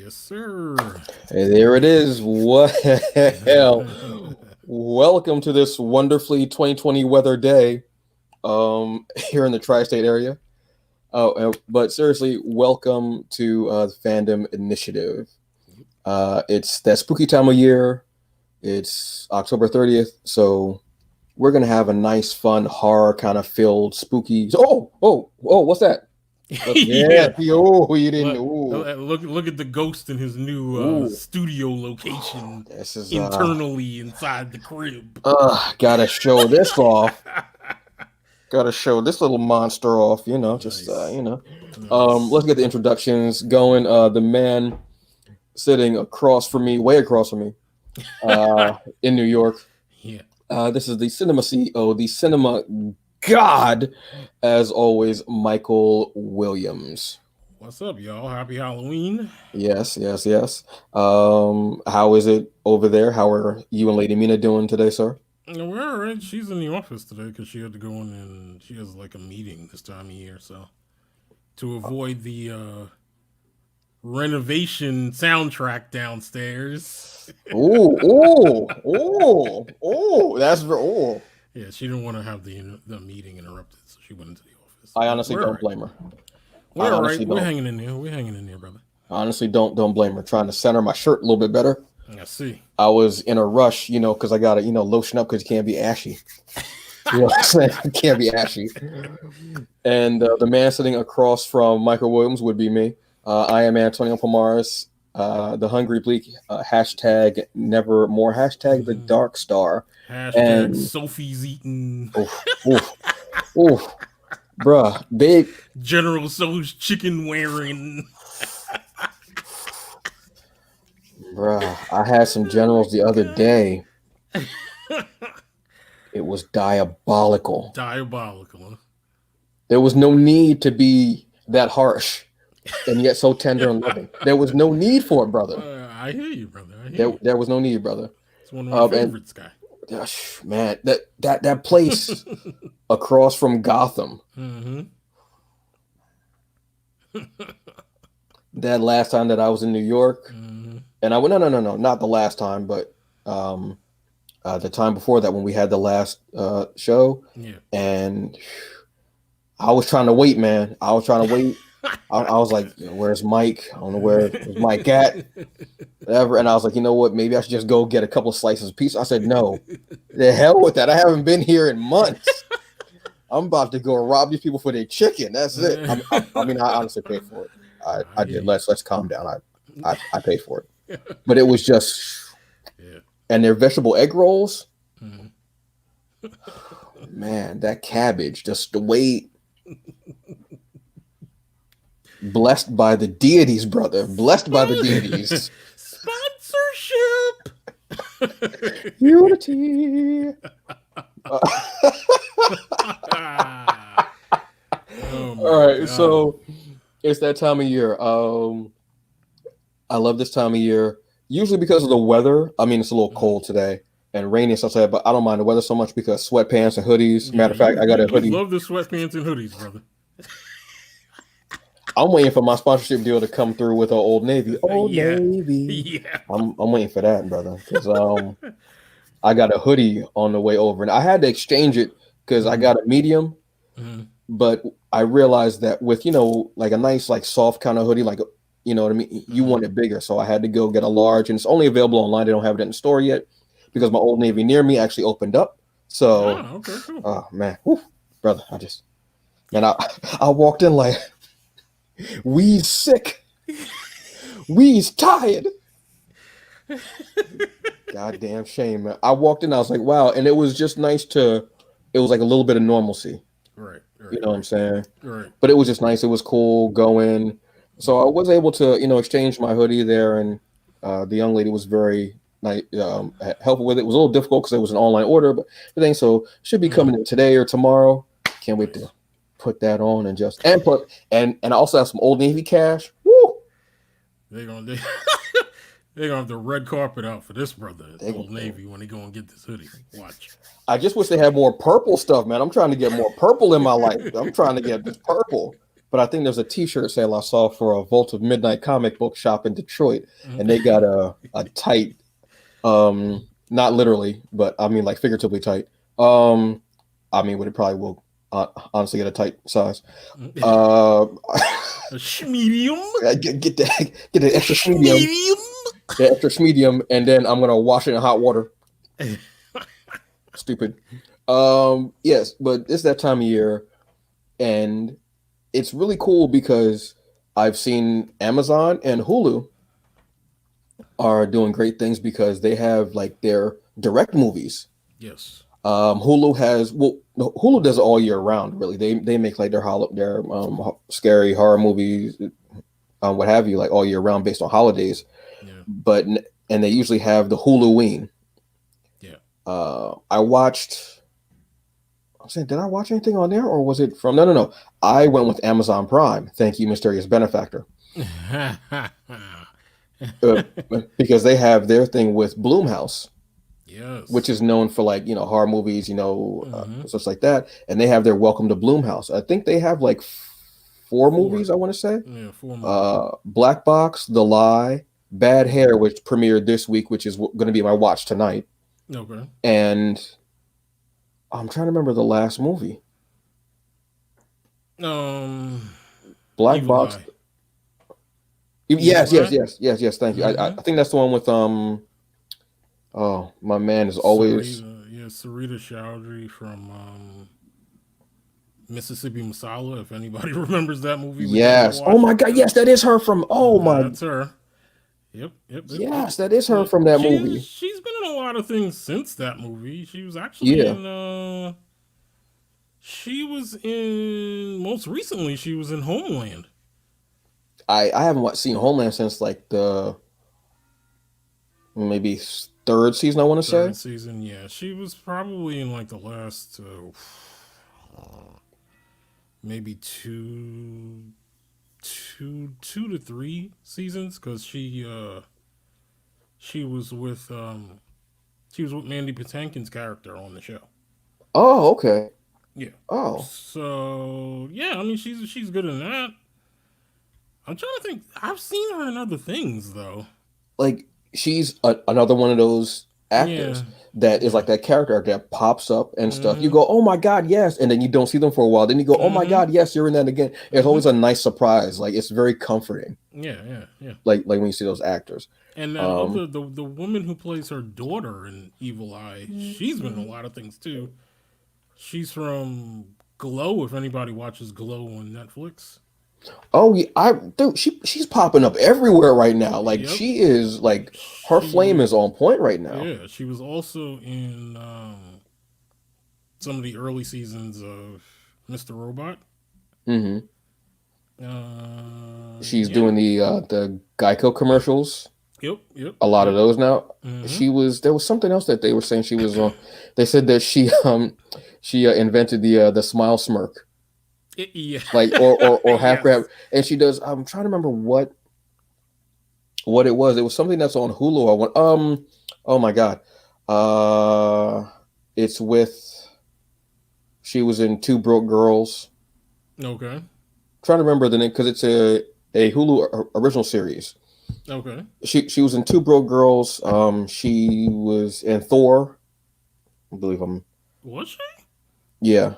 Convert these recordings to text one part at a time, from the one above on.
Yes, sir. Hey, there it is. What hell? Welcome to this wonderfully 2020 weather day here in the tri-state area. But seriously, welcome to the Fandom Initiative. It's that spooky time of year. It's October 30th, so we're gonna have a nice, fun, horror kind of filled, spooky. Oh! What's that? Yeah, Yeah. you didn't. Look, Ooh, look at the ghost in his new ooh. studio location This is internally inside the crib. gotta show this off. Gotta show this little monster off, just Nice. Nice. let's get the introductions going. The man sitting across from me, way across from me, in New York. Yeah. This is the cinema CEO, the cinema god, as always, Michael Williams. What's up, y'all? Happy Halloween. Yes. How is it over there? How are you and Lady Mina doing today, sir? We're all right. She's in the office today because she had to go in and she has like a meeting this time of year. So to avoid the renovation soundtrack downstairs. Ooh, that's oh. Yeah, she didn't want to have the meeting interrupted, so she went into the office. I But honestly we're all don't right. blame her. I We're all right. honestly We're don't. hanging in there. We're hanging in there, brother. Honestly, don't blame her. Trying to center my shirt a little bit better. I see. I was in a rush, because I gotta, lotion up because you can't be ashy. You know what I'm saying? You can't be ashy. And the man sitting across from Michael Williams would be me. I am Antonio Pomares, the Hungry Bleak, hashtag nevermore, hashtag the Dark Star. Hashtag And Sophie's eating oof, oof, oof, bruh, big. General So's chicken wearing. Bruh, I had some generals the other day. It was diabolical. Diabolical. Huh? There was no need to be that harsh and yet so tender and loving. There was no need for it, brother. I hear you, brother. I hear There, you. there was no need, brother. It's one of my And favorites, guy. man, that place across from Gotham. Mm-hmm. That last time that I was in New York, Mm-hmm. and I went no, not the last time, but the time before that when we had the last show, Yeah. and I was trying to wait, man. I was trying to wait. I was like, "Where's Mike? I don't know where's Mike at." Whatever. And I was like, you know what? Maybe I should just go get a couple of slices of pizza. I said, no, the hell with that. I haven't been here in months. I'm about to go rob these people for their chicken. That's it. I mean, I honestly paid for it. I did. Let's calm down. I paid for it, but it was just, Yeah. and their vegetable egg rolls. Mm-hmm. Man, that cabbage, just the way. Blessed by the deities, brother. Blessed by the deities. Sponsorship. Unity. Oh my All right, God. so it's that time of year. I love this time of year, usually because of the weather. I mean, it's a little cold today and rainy and stuff like that, but I don't mind the weather so much because sweatpants and hoodies. Matter of fact, I got a hoodie. You love the sweatpants and hoodies, brother. I'm waiting for my sponsorship deal to come through with Old Navy. Old Yeah. Navy. Yeah. I'm waiting for that, brother, because I got a hoodie on the way over, and I had to exchange it because I got a medium, Mhm. but I realized that with like a nice like soft kind of hoodie, like you know what I mean, you want it bigger, so I had to go get a large, and it's only available online. They don't have it in the store yet because my Old Navy near me actually opened up. So, Okay, cool. oh man, whew, brother, I walked in like we's sick, we's tired. Goddamn shame, man. I walked in, I was like, wow, and it was just nice it was like a little bit of normalcy. Right. You know what I'm saying? Right. But it was just nice. It was cool going. So I was able to, exchange my hoodie there, and the young lady was very nice, helpful with it. It was a little difficult because it was an online order, but everything so should be coming in today or tomorrow. Can't wait to put that on and I also have some Old Navy cash. Woo! They're gonna have the red carpet out for this brother at Old Navy when they go and get this hoodie. Watch. I just wish they had more purple stuff, man. I'm trying to get more purple in my life. I'm trying to get this purple. but I think there's a T-shirt sale I saw for a Vault of Midnight comic book shop in Detroit, and they got a tight, not literally, but I mean like figuratively tight. I mean, it probably will honestly get a tight size. A medium. Get the extra medium, the extra medium, and then I'm gonna wash it in hot water. Stupid. Yes, but it's that time of year, and it's really cool because I've seen Amazon and Hulu are doing great things because they have like their direct movies. Yes. Hulu has Hulu does it all year round. Really, they make like their scary horror movies, what have you, like all year round based on holidays. Yeah. But and they usually have the Huluween. Yeah. I watched. I'm saying, did I watch anything on there, or was it from? No. I went with Amazon Prime. Thank you, Mysterious Benefactor. Because they have their thing with Blumhouse. Yes. Which is known for like, horror movies, stuff like that. And they have their Welcome to Blumhouse. I think they have like four movies, I want to say. Yeah, 4 movies. Black Box, The Lie, Bad Hair, which premiered this week, which is going to be my watch tonight. Okay. And I'm trying to remember the last movie. Black Evil Box. Eye. Yes. Thank you. I think that's the one with oh, my man is always Sarita Chowdhury from Mississippi Masala. If anybody remembers that movie. Yes. Oh my God. Yes, that is her from. Oh my. That's her. Yep. Yes, that is her from that movie. She's been in a lot of things since that movie. She was actually in. Most recently. She was in Homeland. I haven't seen Homeland since like the maybe third season, I want to say. Third season, yeah. She was probably in like the last maybe two to three seasons, because she was with Mandy Patinkin's character on the show. Oh, okay. Yeah. Oh. So yeah, I mean she's good in that. I'm trying to think. I've seen her in other things though. Like she's another one of those actors that is like that character that pops up and stuff. You go, oh my God, yes, and then you don't see them for a while. Then you go, oh my God, yes, you're in that again. It's always a nice surprise. Like it's very comforting. Yeah. Like when you see those actors. And the woman who plays her daughter in Evil Eye, she's been in a lot of things too. She's from Glow. If anybody watches Glow on Netflix. Oh yeah, she's popping up everywhere right now. Like she is like her flame is on point right now. Yeah, she was also in some of the early seasons of Mr. Robot. Mm-hmm. She's doing the Geico commercials. Yep. A lot of those now. Mm-hmm. There was something else that they were saying she was on. They said that she invented the smile smirk. Yeah. Like or half grab, and she does. I'm trying to remember what it was. It was something that's on Hulu. I want. Oh my God. It's with. She was in Two Broke Girls. Okay. Trying to remember the name because it's a Hulu original series. Okay. She was in Two Broke Girls. She was in Thor. I believe Was she? Yeah.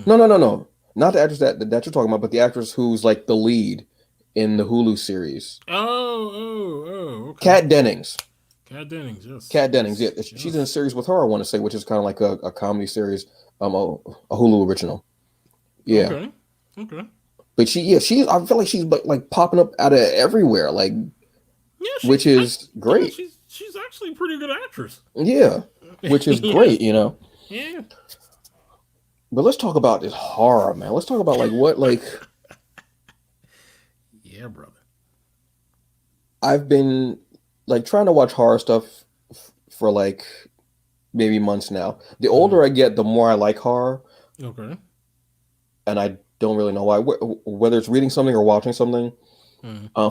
No. Not the actress that you're talking about, but the actress who's like the lead in the Hulu series. Oh, okay. Kat Dennings. Yes. Kat Dennings, yeah. She's in a series with her, I want to say, which is kind of like a comedy series, a Hulu original. Yeah. Okay. But I feel like she's like popping up out of everywhere, like, which is great. Yeah, she's actually a pretty good actress. Yeah, which is great, Yeah. But let's talk about this horror, man. Let's talk about Yeah, brother. I've been like trying to watch horror stuff for like maybe months now. The older I get, the more I like horror. Okay. And I don't really know why. Whether it's reading something or watching something.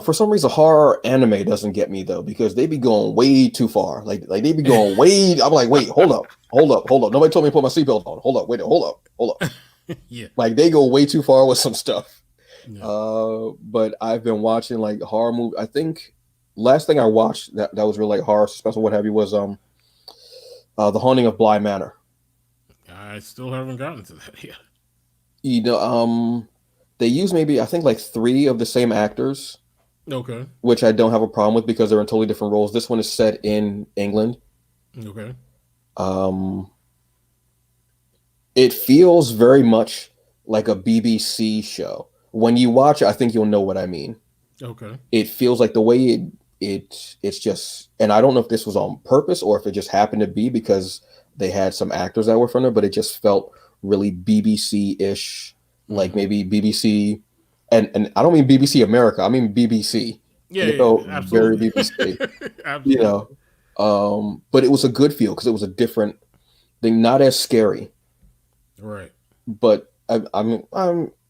For some reason, horror anime doesn't get me though, because they be going way too far. Like they be going way. I'm like, wait, hold up. Nobody told me to put my seatbelt on. Hold up. Yeah. Like they go way too far with some stuff. Yeah. But I've been watching like horror movie. I think last thing I watched that was really like horror, special, what have you, was The Haunting of Bly Manor. I still haven't gotten to that yet. You know, they use maybe I think like three of the same actors, Okay. which I don't have a problem with because they're in totally different roles. This one is set in England. Okay. Um, it feels very much like a BBC show. When you watch it, I think you'll know what I mean. Okay. It feels like the way it's just, and I don't know if this was on purpose or if it just happened to be because they had some actors that were from there, but it just felt really BBC-ish, like Mm-hmm. maybe BBC, and I don't mean BBC America, I mean BBC. Yeah, It yeah, felt very absolutely. BBC, you Absolutely. know. But it was a good feel because it was a different thing, not as scary, Right. but I'm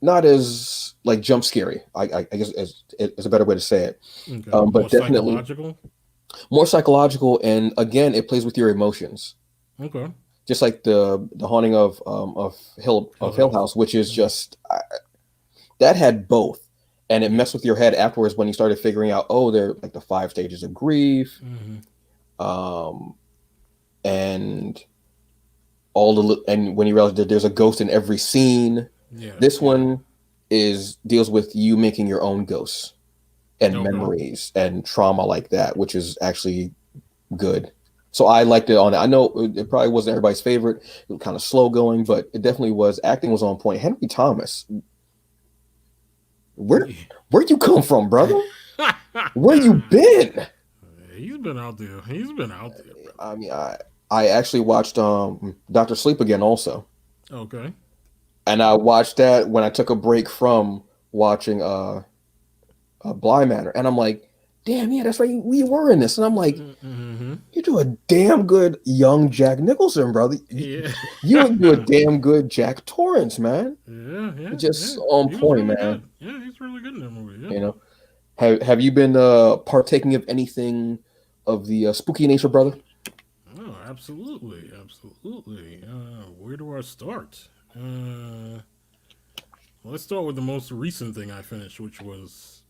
not as like jump scary. I guess is a better way to say it. Okay. More But definitely psychological. more psychological, and again, it plays with your emotions, Okay. just like the haunting of Hill Hill House. House, which is Yeah. just that had both, and it Yeah. messed with your head afterwards when you started figuring out, oh, they're like the five stages of grief, Mm-hmm. um, and all and when you realize that there's a ghost in every scene. Yeah. This Yeah. one is deals with you making your own ghosts and Okay. memories and trauma like that, which is actually good. So I liked it on it. I know it probably wasn't everybody's favorite. It was kind of slow going, but it definitely was. Acting was on point. Henry Thomas, where where you come from, brother? Where you been? He's been out there. He's been out there, brother. I mean, I actually watched Doctor Sleep again also, Okay. and I watched that when I took a break from watching Bly Manor, and I'm like, damn, yeah, that's right, we were in this, and I'm like, Mm-hmm. you do a damn good young Jack Nicholson, brother. Yeah. You do a damn good Jack Torrance, man. Yeah. Yeah. Just Yeah. on He was point, really man. good. Yeah, he's really good in that movie. Yeah. You know, have you been partaking of anything of the spooky nature, brother? Oh, absolutely, absolutely. Where do I start? Let's start with the most recent thing I finished, which was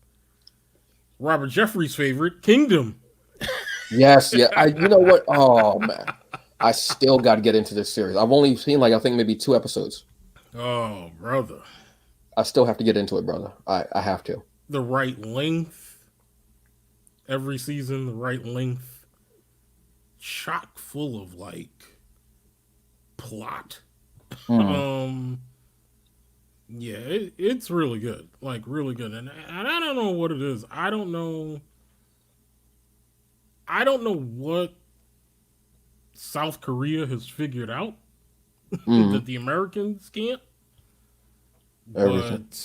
Robert Jeffrey's favorite, Kingdom. Yes, yeah. You know what? Oh man, I still got to get into this series. I've only seen like I think maybe two episodes. Oh, brother, I still have to get into it, brother. I have to. the right length. Every season, the right length. Chock full of like plot. Mm, Um, yeah, it's really good, like really good, and I don't know what it is. I don't know. I don't know what South Korea has figured out mm, that the Americans can't, everything. but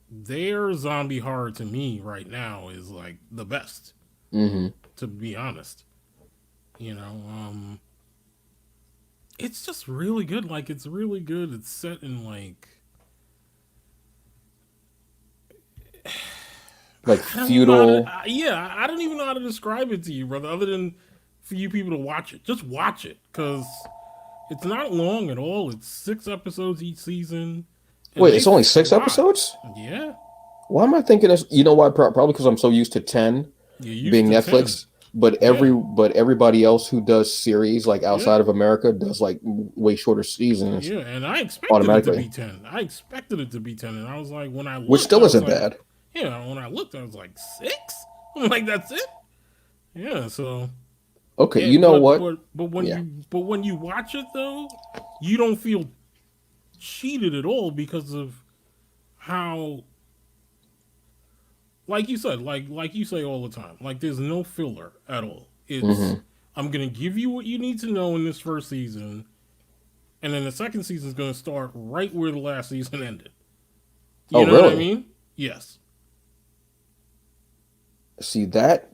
their zombie horror to me right now is like the best, Hmm. to be honest. You know, it's just really good. Like it's really good. It's set in like Like I don't even know how to. feudal. Yeah, I don't even know how to describe it to you, brother. Other than for you people to watch it, just watch it because it's not long at all. It's 6 episodes each season, and Wait, they it's only six fly. episodes? Yeah, Why am I thinking this? You know why? Probably because I'm so used to 10 you're used being to 10. Netflix, but Yeah, everybody else who does series like yeah, outside of America does like way shorter seasons yeah. And I expected it to automatically, be 10. I expected it to be 10, and I was like, when I which looked, still I was isn't like, bad. yeah. When I looked, I was like 6. I'm like, that's it. Yeah. So, Okay, it, you know but what? but but when Yeah. you watch it though, you don't feel cheated at all because of how, like you said, like you say all the time, like there's no filler at all. It's Hmm. I'm gonna give you what you need to know in this first season, and then the second season is gonna start right where the last season ended. Oh, You know what I really? mean? Yes. See that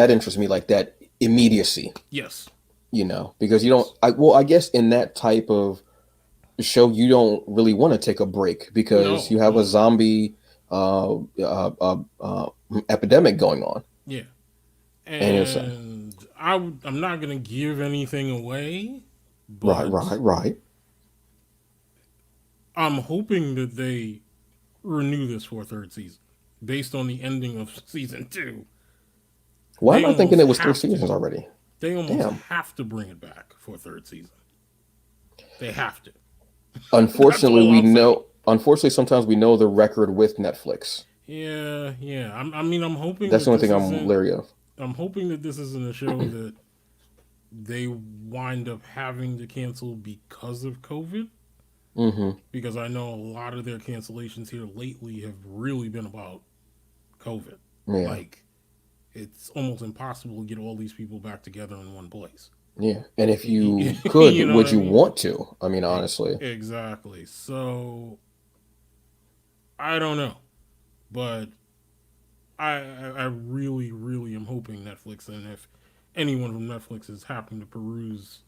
interests me, like that immediacy, Yes. because you don't. Yes. I guess in that type of show, you don't really want to take a break because No. you have a No. zombie uh, uh, uh, uh, epidemic going on, Yeah. and it's And I'm not gonna give anything away, right, but right, right. I'm hoping that they renew this for a third season, based on the ending of season two. Why They am I thinking almost it was three have seasons to. already? They almost Damn. have to bring it back for a third season. They have to. That's Unfortunately, all we I'll say. know. Unfortunately, sometimes we know the record with Netflix. Yeah, yeah. I mean, I'm hoping That's that the only this thing I'm isn't. leery of. I'm hoping that this isn't a show that they wind up having to cancel because of COVID. Hmm. Because I know a lot of their cancellations here lately have really been about COVID. Yeah, Like, it's almost impossible to get all these people back together in one place. yeah. And if you could, You know what would I you mean? want to? I mean, honestly, Exactly. So I don't know, but I really really am hoping Netflix, and if anyone from Netflix is happening to peruse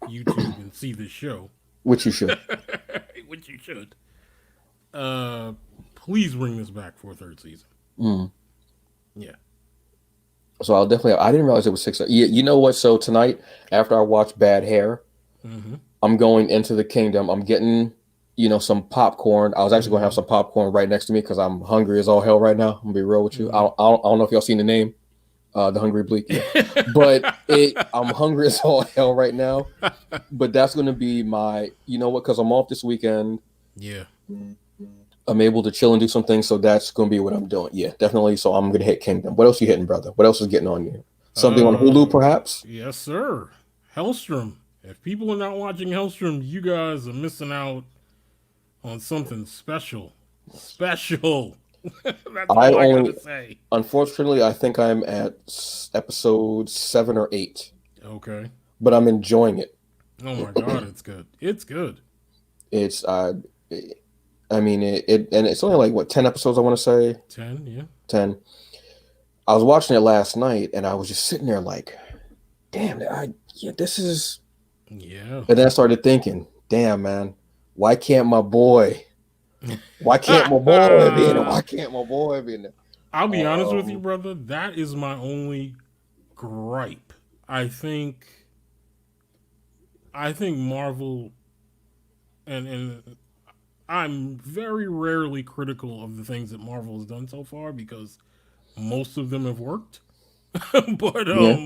YouTube and see this show, which you should. which you should, uh, please bring this back for a third season. Mm. Yeah. So I'll definitely. I didn't realize it was six. Yeah, you know what? So tonight, after I watch Bad Hair, Mm-hmm. I'm going into the kingdom. I'm getting, some popcorn. I was actually going to have Mm-hmm. some popcorn right next to me because I'm hungry as all hell right now. I'm gonna be real with you. Mm-hmm. I don't know if y'all seen the name, the Hungry Bleak. Yeah, but I'm hungry as all hell right now. But that's going to be my. You know what? Because I'm off this weekend. Yeah. I'm able to chill and do some things. So that's going to be what I'm doing. Yeah, definitely. So I'm going to hit Kingdom. What else you hitting, brother? What else is getting on you? Something on Hulu, Uh, perhaps? yes, sir. Hellstrom. If people are not watching Hellstrom, you guys are missing out on something special. Special. That's I all I only, gotta say. unfortunately, I think I'm at episode 7 or 8, Okay. but I'm enjoying it. Oh my god, it's good. It's good. It's, I mean, and it's only like what 10 episodes. I want to say 10, yeah. 10. I was watching it last night, and I was just sitting there like, damn, yeah, this is. Yeah. And then I started thinking, damn, man, why can't my boy? Why can't my boy be in it? Why can't my boy be in it? I'll be honest with you, Um, brother. That is my only gripe. I think I think Marvel and I'm very rarely critical of the things that Marvel has done so far because most of them have worked. But yeah,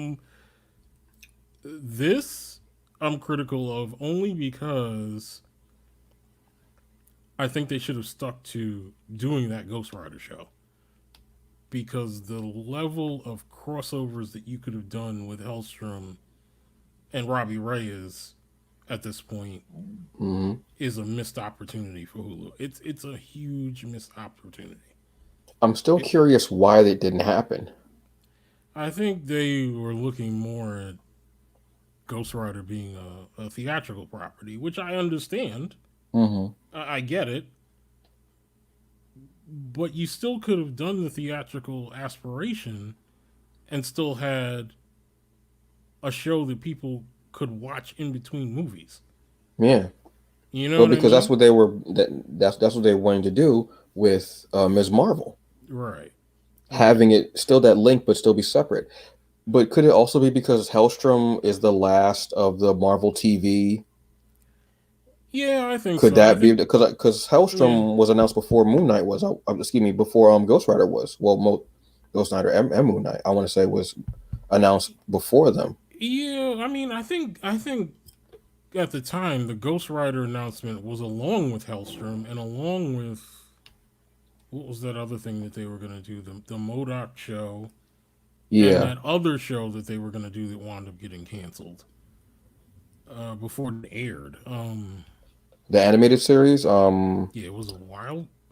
this I'm critical of only because I think they should have stuck to doing that Ghost Rider show. Because the level of crossovers that you could have done with Hellstrom and Robbie Reyes at this point hmm is a missed opportunity for Hulu. It's a huge missed opportunity. I'm still It, curious why that didn't happen. I think they were looking more at Ghost Rider being a theatrical property, which I understand. Hmm. I get it, but you still could have done the theatrical aspiration and still had a show that people could watch in between movies. Yeah, You know well, what I because that's mean? what they were. That's what they were wanting to do with Ms. Marvel, Right. Right. having it still that link, but still be separate. But could it also be because Hellstrom is the last of the Marvel TV? Yeah, I think Could so. I that be think because yeah. Hellstrom was announced before Moon Knight was? Excuse me, before Ghost Rider was. Well, Ghost Rider and Moon Knight, I want to say, was announced before them. Yeah, I mean, I think at the time the Ghost Rider announcement was along with Hellstrom and along with what was that other thing that they were going to do, the Modoc show and Yeah, that other show that they were going to do that wound up getting canceled before it aired. the animated series. Yeah, it was a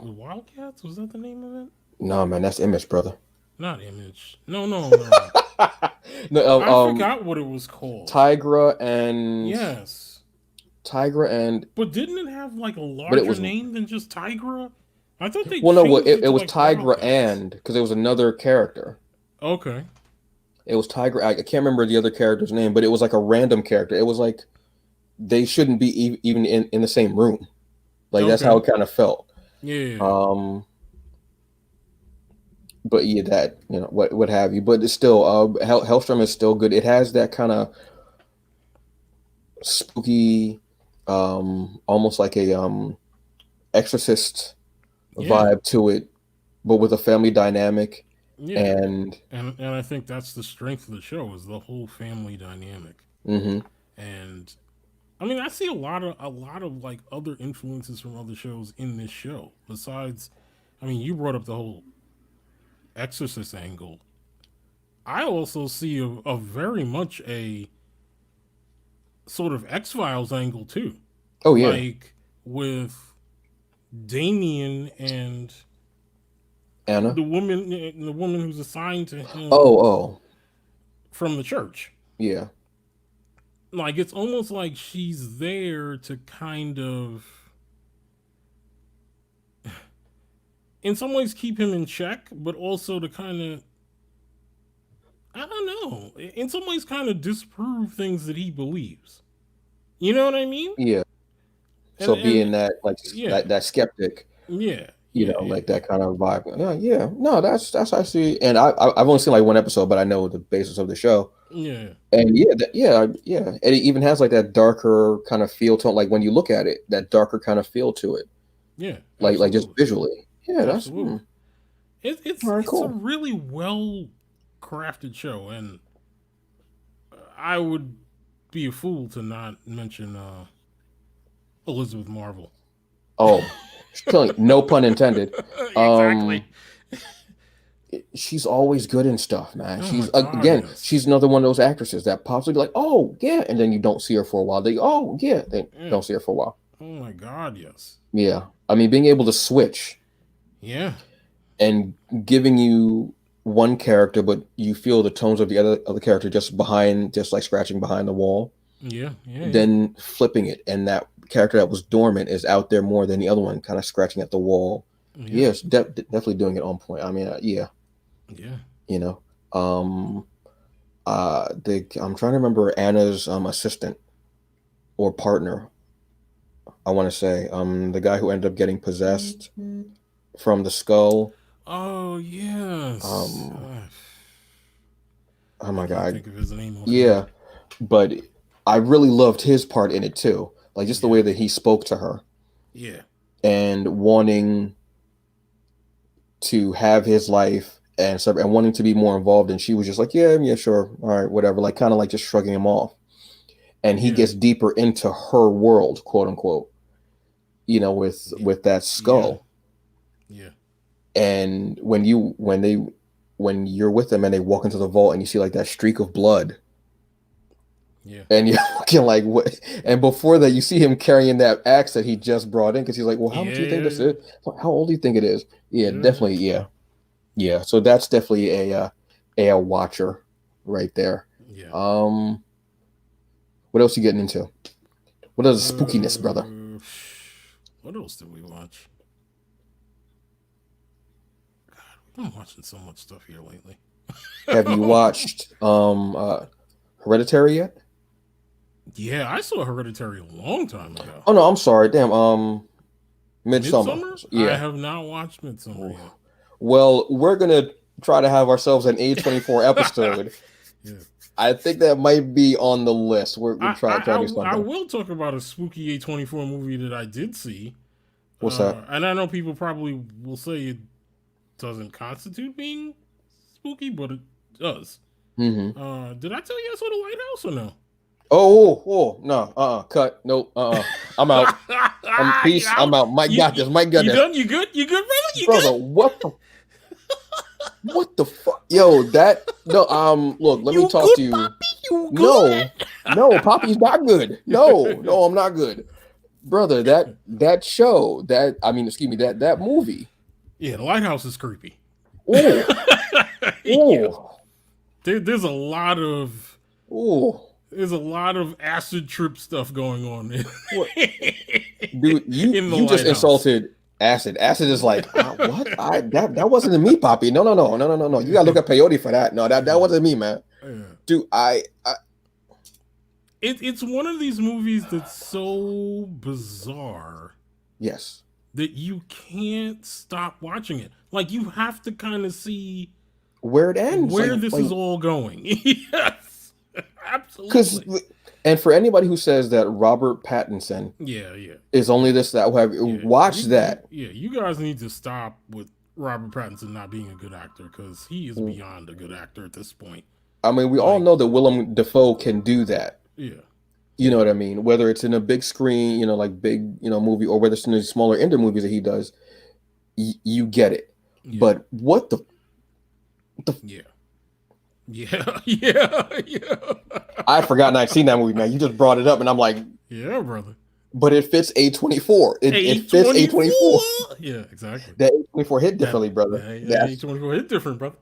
Wildcats. Was that the name of it? No, man, that's Image, brother. Not Image. No, no, no. No, I forgot what it was called. Tigra and Yes. Tigra and, But didn't it have like a but it larger was name than just Tigra? I thought they well, no, changed it it to was like Tigra Wildcats. and because it was another character. Okay. It was Tigra. I can't remember the other character's name, but it was like a random character. It was like they shouldn't be even in the same room. Like that's how Okay. it kind of felt. Yeah. Um, but yeah, that what have you. But it's still, Hellstrom is still good. It has that kind of spooky, almost like a Exorcist Yeah, vibe to it, but with a family dynamic. yeah, And and I think that's the strength of the show is the whole family dynamic. hmm And I mean, I see a lot of like other influences from other shows in this show. Besides, I mean, you brought up the whole Exorcist angle. I also see a very much a sort of X Files angle too, oh yeah, like with Damien and Anna. the woman who's assigned to him Oh, oh, from the church. yeah, Like it's almost like she's there to kind of, in some ways, keep him in check, but also to kind of, I don't know, in some ways, kind of disprove things that he believes. You know what I mean? yeah. And So being and that like yeah, that skeptic, yeah, you yeah, know, yeah, like that kind of vibe. Yeah, yeah. No, that's actually, and I've only seen like one episode, but I know the basis of the show. yeah, And yeah, yeah. And it even has like that darker kind of feel to it. Like when you look at it, that darker kind of feel to it. yeah, Like just absolutely, visually. Yeah, that's absolutely. all right, It's a cool. really well crafted show, and I would be a fool to not mention Elizabeth Marvel. Oh, no pun intended. Exactly. Um, she's always good in stuff, man. Oh my She's god, again, yes. she's another one of those actresses that pops up like, oh yeah, and then you don't see her for a while. They oh yeah, they Yeah. don't see her for a while. Oh my god, yes. Yeah, I mean, being able to switch Yeah. and giving you one character, but you feel the tones of the other character just behind, just like scratching behind the wall, Yeah. Yeah. Yeah. then flipping it, and that character that was dormant is out there more than the other one, kind of scratching at the wall. Yeah. Yes, definitely doing it on point. I mean, yeah, Yeah. you know. Um, I'm trying to remember Anna's assistant or partner. I want to say the guy who ended up getting possessed from the skull. Oh yes. Um, oh I my can't god, think of his name yeah, offhand. but I really loved his part in it too. Like just the Yeah. way that he spoke to her Yeah. and wanting to have his life and stuff and wanting to be more involved. And she was just like, yeah, yeah, sure, all right, whatever. Like kind of like just shrugging him off. And he Yeah. gets deeper into her world, quote unquote, you know, Yeah. with that Yeah. skull. Yeah. And when you're with them and they walk into the vault and you see like that streak of blood Yeah. and you're looking like what, and before that you see him carrying that axe that he just brought in because he's like, well, how much do you think this Yeah. is? How old do you think it is? Yeah, Yeah. definitely. Yeah, so that's definitely a watcher right there. Yeah. What else you getting into? What is the spookiness, brother? Uh, what else did we watch? We've been watching so much stuff here lately. Have you watched Hereditary yet? Yeah, I saw Hereditary a long time ago. Oh no, I'm sorry. Damn. Midsummer. Midsummer? I Yeah. have not watched Midsummer Oof. yet. Well, we're gonna try to have ourselves an A24 episode. Yeah. I think that might be on the list. We're gonna try to do I something. will talk about a spooky A24 movie that I did see. What's that? And I know people probably will say it doesn't constitute being spooky, but it does. Mm-hmm. Did I tell you I saw The Lighthouse or no? Oh, no. Cut. Nope. I'm out. You Peace. I'm out? out. Mike got this. Mike got You this. done? You good? You good, brother? You Brother, good? what the fuck? Yo, that no, look, let me You talk good, to you. Poppy? You No, good? no, Poppy's not good. No, I'm not good. Brother, that show, excuse me, that movie. Yeah, The Lighthouse is creepy. Oh, Yeah. oh, There's a lot of oh. acid trip stuff going on What? Dude, in the you just Lighthouse. insulted acid. Acid is like, what? That wasn't me, Poppy. No. You gotta look at peyote for that. No, that wasn't me, man. Yeah. Dude, It's one of these movies that's so bizarre yes. that you can't stop watching it. Like you have to kind of see Where it ends. where Like, this is all going. Yes, because absolutely. And for anybody who says that Robert Pattinson Yeah, yeah, is only this, that, whatever, yeah. watch that. Yeah. You guys need to stop with Robert Pattinson not being a good actor because he is beyond a good actor at this point. I mean, we all Like, know that Willem Dafoe can do that. yeah, You know what I mean? Whether it's in a big screen, like big, movie, or whether it's in the smaller indie movies that he does, you get it. yeah, But what the yeah, yeah, yeah, yeah. I'd forgotten I'd seen that movie, man. You just brought it up, and I'm like, Yeah, brother. but it fits A24. It fits A24. A24. Yeah, exactly. That A24 hit That differently, brother. that A24 hit different, brother.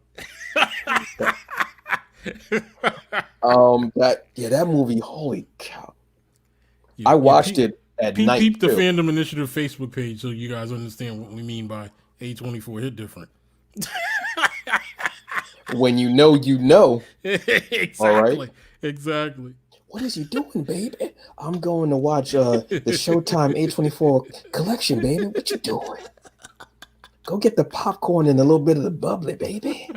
That movie, holy cow. Yeah, I yeah, watched it at night peep the too. Fandom Initiative Facebook page so you guys understand what we mean by A24 hit different. When you know, you know. All right. Exactly. Exactly. What is you doing, baby? I'm going to watch the Showtime A24 collection, baby. What you doing? Go get the popcorn and a little bit of the bubbly, baby.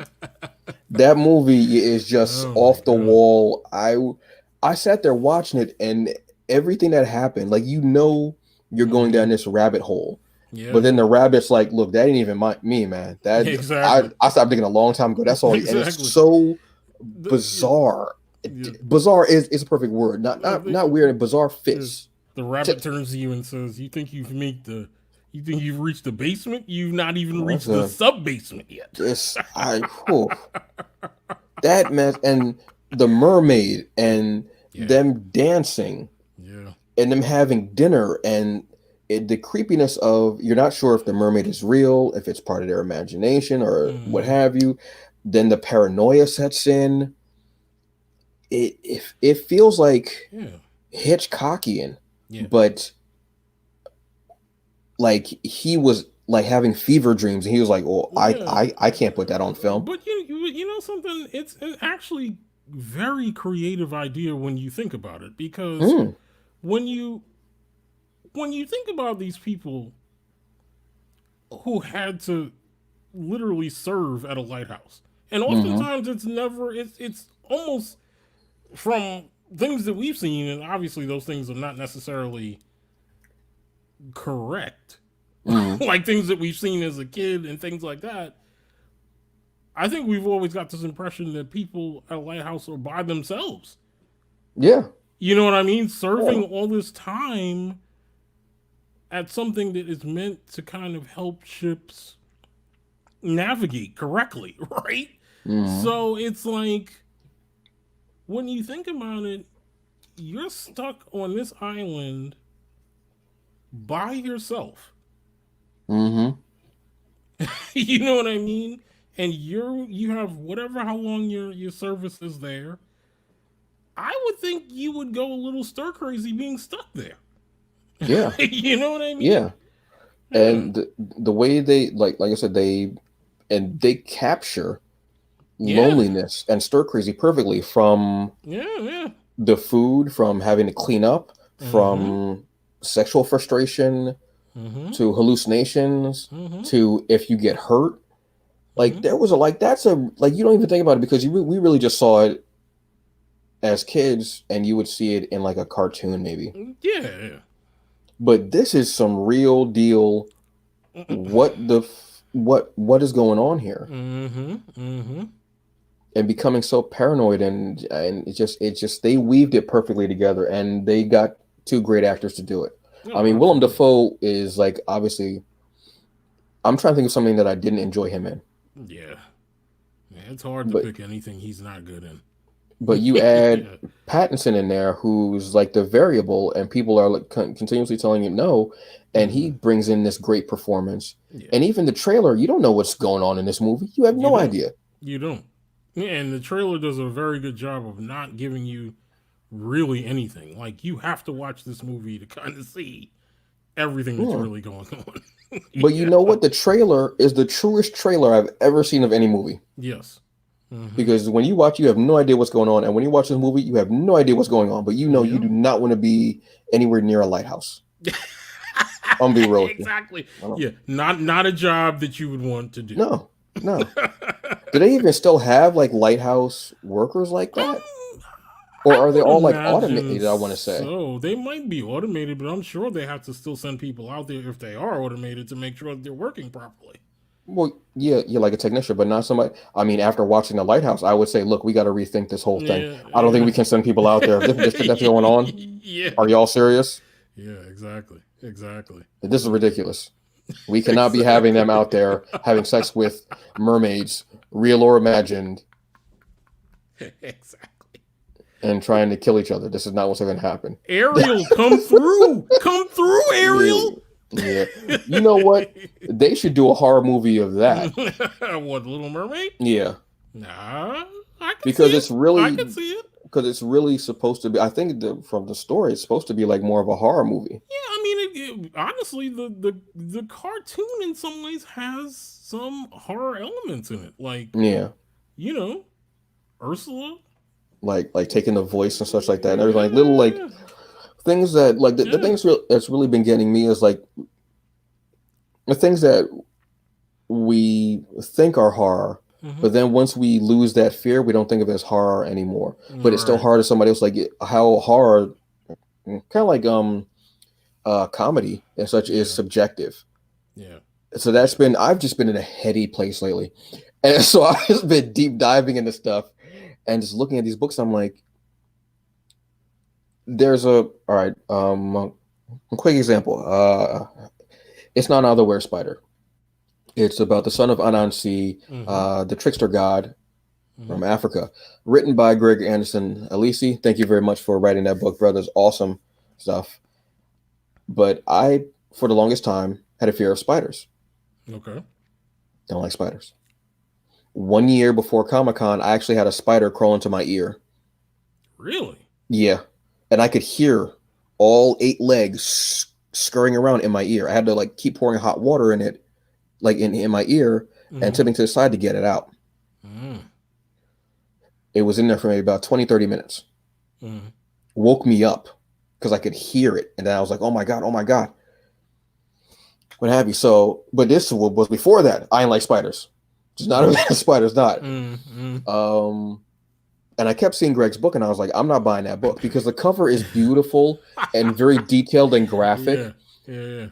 That movie is just Oh my off the God. wall. I sat there watching it, and everything that happened, like you're going down this rabbit hole. Yeah. But then the rabbit's like, look, that ain't even me, man. That Exactly. I stopped thinking a long time ago. That's all, and Exactly. it's so The- bizarre. yeah. Bizarre is a perfect word. Not weird. Bizarre fits. The rabbit turns to you and says, "You think you've reached the basement? You've not even reached the sub basement yet." That mess, and the mermaid and Yeah. them dancing Yeah. and them having dinner and the creepiness of you're not sure if the mermaid is real, if it's part of their imagination or what have you. Then the paranoia sets in. It feels like Hitchcockian, but like he was like having fever dreams, and he was like, "Oh, I can't put that on film." But you know something? It's an actually very creative idea when you think about it, because when you think about these people who had to literally serve at a lighthouse, and oftentimes it's almost from things that we've seen, and obviously those things are not necessarily correct. Like things that we've seen as a kid and things like that. I think we've always got this impression that people at a lighthouse are by themselves. Yeah. You know what I mean? Serving all this time at something that is meant to kind of help ships navigate correctly, right? So it's like, when you think about it, you're stuck on this island by yourself. You know what I mean? And you have whatever how long your service is there. I would think you would go a little stir crazy being stuck there. Yeah. You know what I mean? Yeah. And the way they like I said, they capture loneliness and stir crazy perfectly, from the food, from having to clean up, from sexual frustration, to hallucinations, to if you get hurt. Like there was that's you don't even think about it, because we really just saw it as kids, and you would see it in like a cartoon maybe. Yeah. But this is some real deal. What is going on here? And becoming so paranoid, and it just they weaved it perfectly together, and they got two great actors to do it. I mean, Willem Dafoe is like, obviously, I'm trying to think of something that I didn't enjoy him in. Yeah, it's hard to pick anything he's not good in. But you add Pattinson in there, who's like the variable, and people are like continuously telling you no, and he brings in this great performance. And even the trailer, you don't know what's going on in this movie. You have no idea. You don't. And the trailer does a very good job of not giving you really anything. Like, you have to watch this movie to kind of see everything that's really going on. But you know what? The trailer is the truest trailer I've ever seen of any movie. Yes. Because when you watch, you have no idea what's going on. And when you watch this movie, you have no idea what's going on. But you know you do not want to be anywhere near a lighthouse. I'm be real. Exactly. Yeah. Not a job that you would want to do. No. Do they even still have like lighthouse workers like that? Or I are they would all like imagine automated? I want to say. so. They might be automated, but I'm sure they have to still send people out there if they are automated to make sure that they're working properly. Well, yeah, you're like a technician, but not somebody. I mean, after watching The Lighthouse, I would say, look, we got to rethink this whole thing. Yeah, I don't think yeah. we can send people out there. If this shit that's going on, Yeah. are y'all serious? Yeah, exactly. Exactly. This is ridiculous. We cannot be having them out Exactly. there having sex with mermaids, real or imagined, Exactly. and trying to kill each other. This is not what's going to happen. Ariel, come through. Come through, Ariel. Yeah. You know what? They should do a horror movie of that. What, Little Mermaid? Yeah. Nah, I can Because see it's it. really I can see it. because it's really supposed to be. I think from the story, it's supposed to be like more of a horror movie. Yeah, I mean, honestly, the cartoon in some ways has some horror elements in it. Like, Yeah. you know, Ursula. Like taking the voice and such like that, and everything, like little like Yeah, things that like the yeah. things that's really been getting me is like the things that we think are horror, Mhm. but then once we lose that fear, we don't think of it as horror anymore. But it's still Right. horror to somebody else. Like how horror, kind of like comedy and such is Yeah. subjective. Yeah. So that's been I've just been in a heady place lately, and so I've just been deep diving into stuff and just looking at these books. I'm like, there's all right. A quick example. It's not Otherwhere Spider. It's about the son of Anansi, Mm-hmm. the trickster god Mm-hmm. from Africa, written by Greg Anderson Alisi. Thank you very much for writing that book, brothers. Awesome stuff. But I, for the longest time, had a fear of spiders. Okay. Don't like spiders. 1 year before Comic-Con, I actually had a spider crawl into my ear. Really? Yeah. And I could hear all 8 legs scurrying around in my ear. I had to like keep pouring hot water in it, like in my ear, and tipping to the side to get it out. Mm-hmm. It was in there for maybe about 20, 30 minutes. Mm-hmm. Woke me up because I could hear it. And then I was like, oh my God, what have you. So, but this was before that. I ain't like spiders. Just not spiders, not. Mm-hmm. And I kept seeing Greg's book, and I was like, I'm not buying that book because the cover is beautiful and very detailed and graphic. Yeah.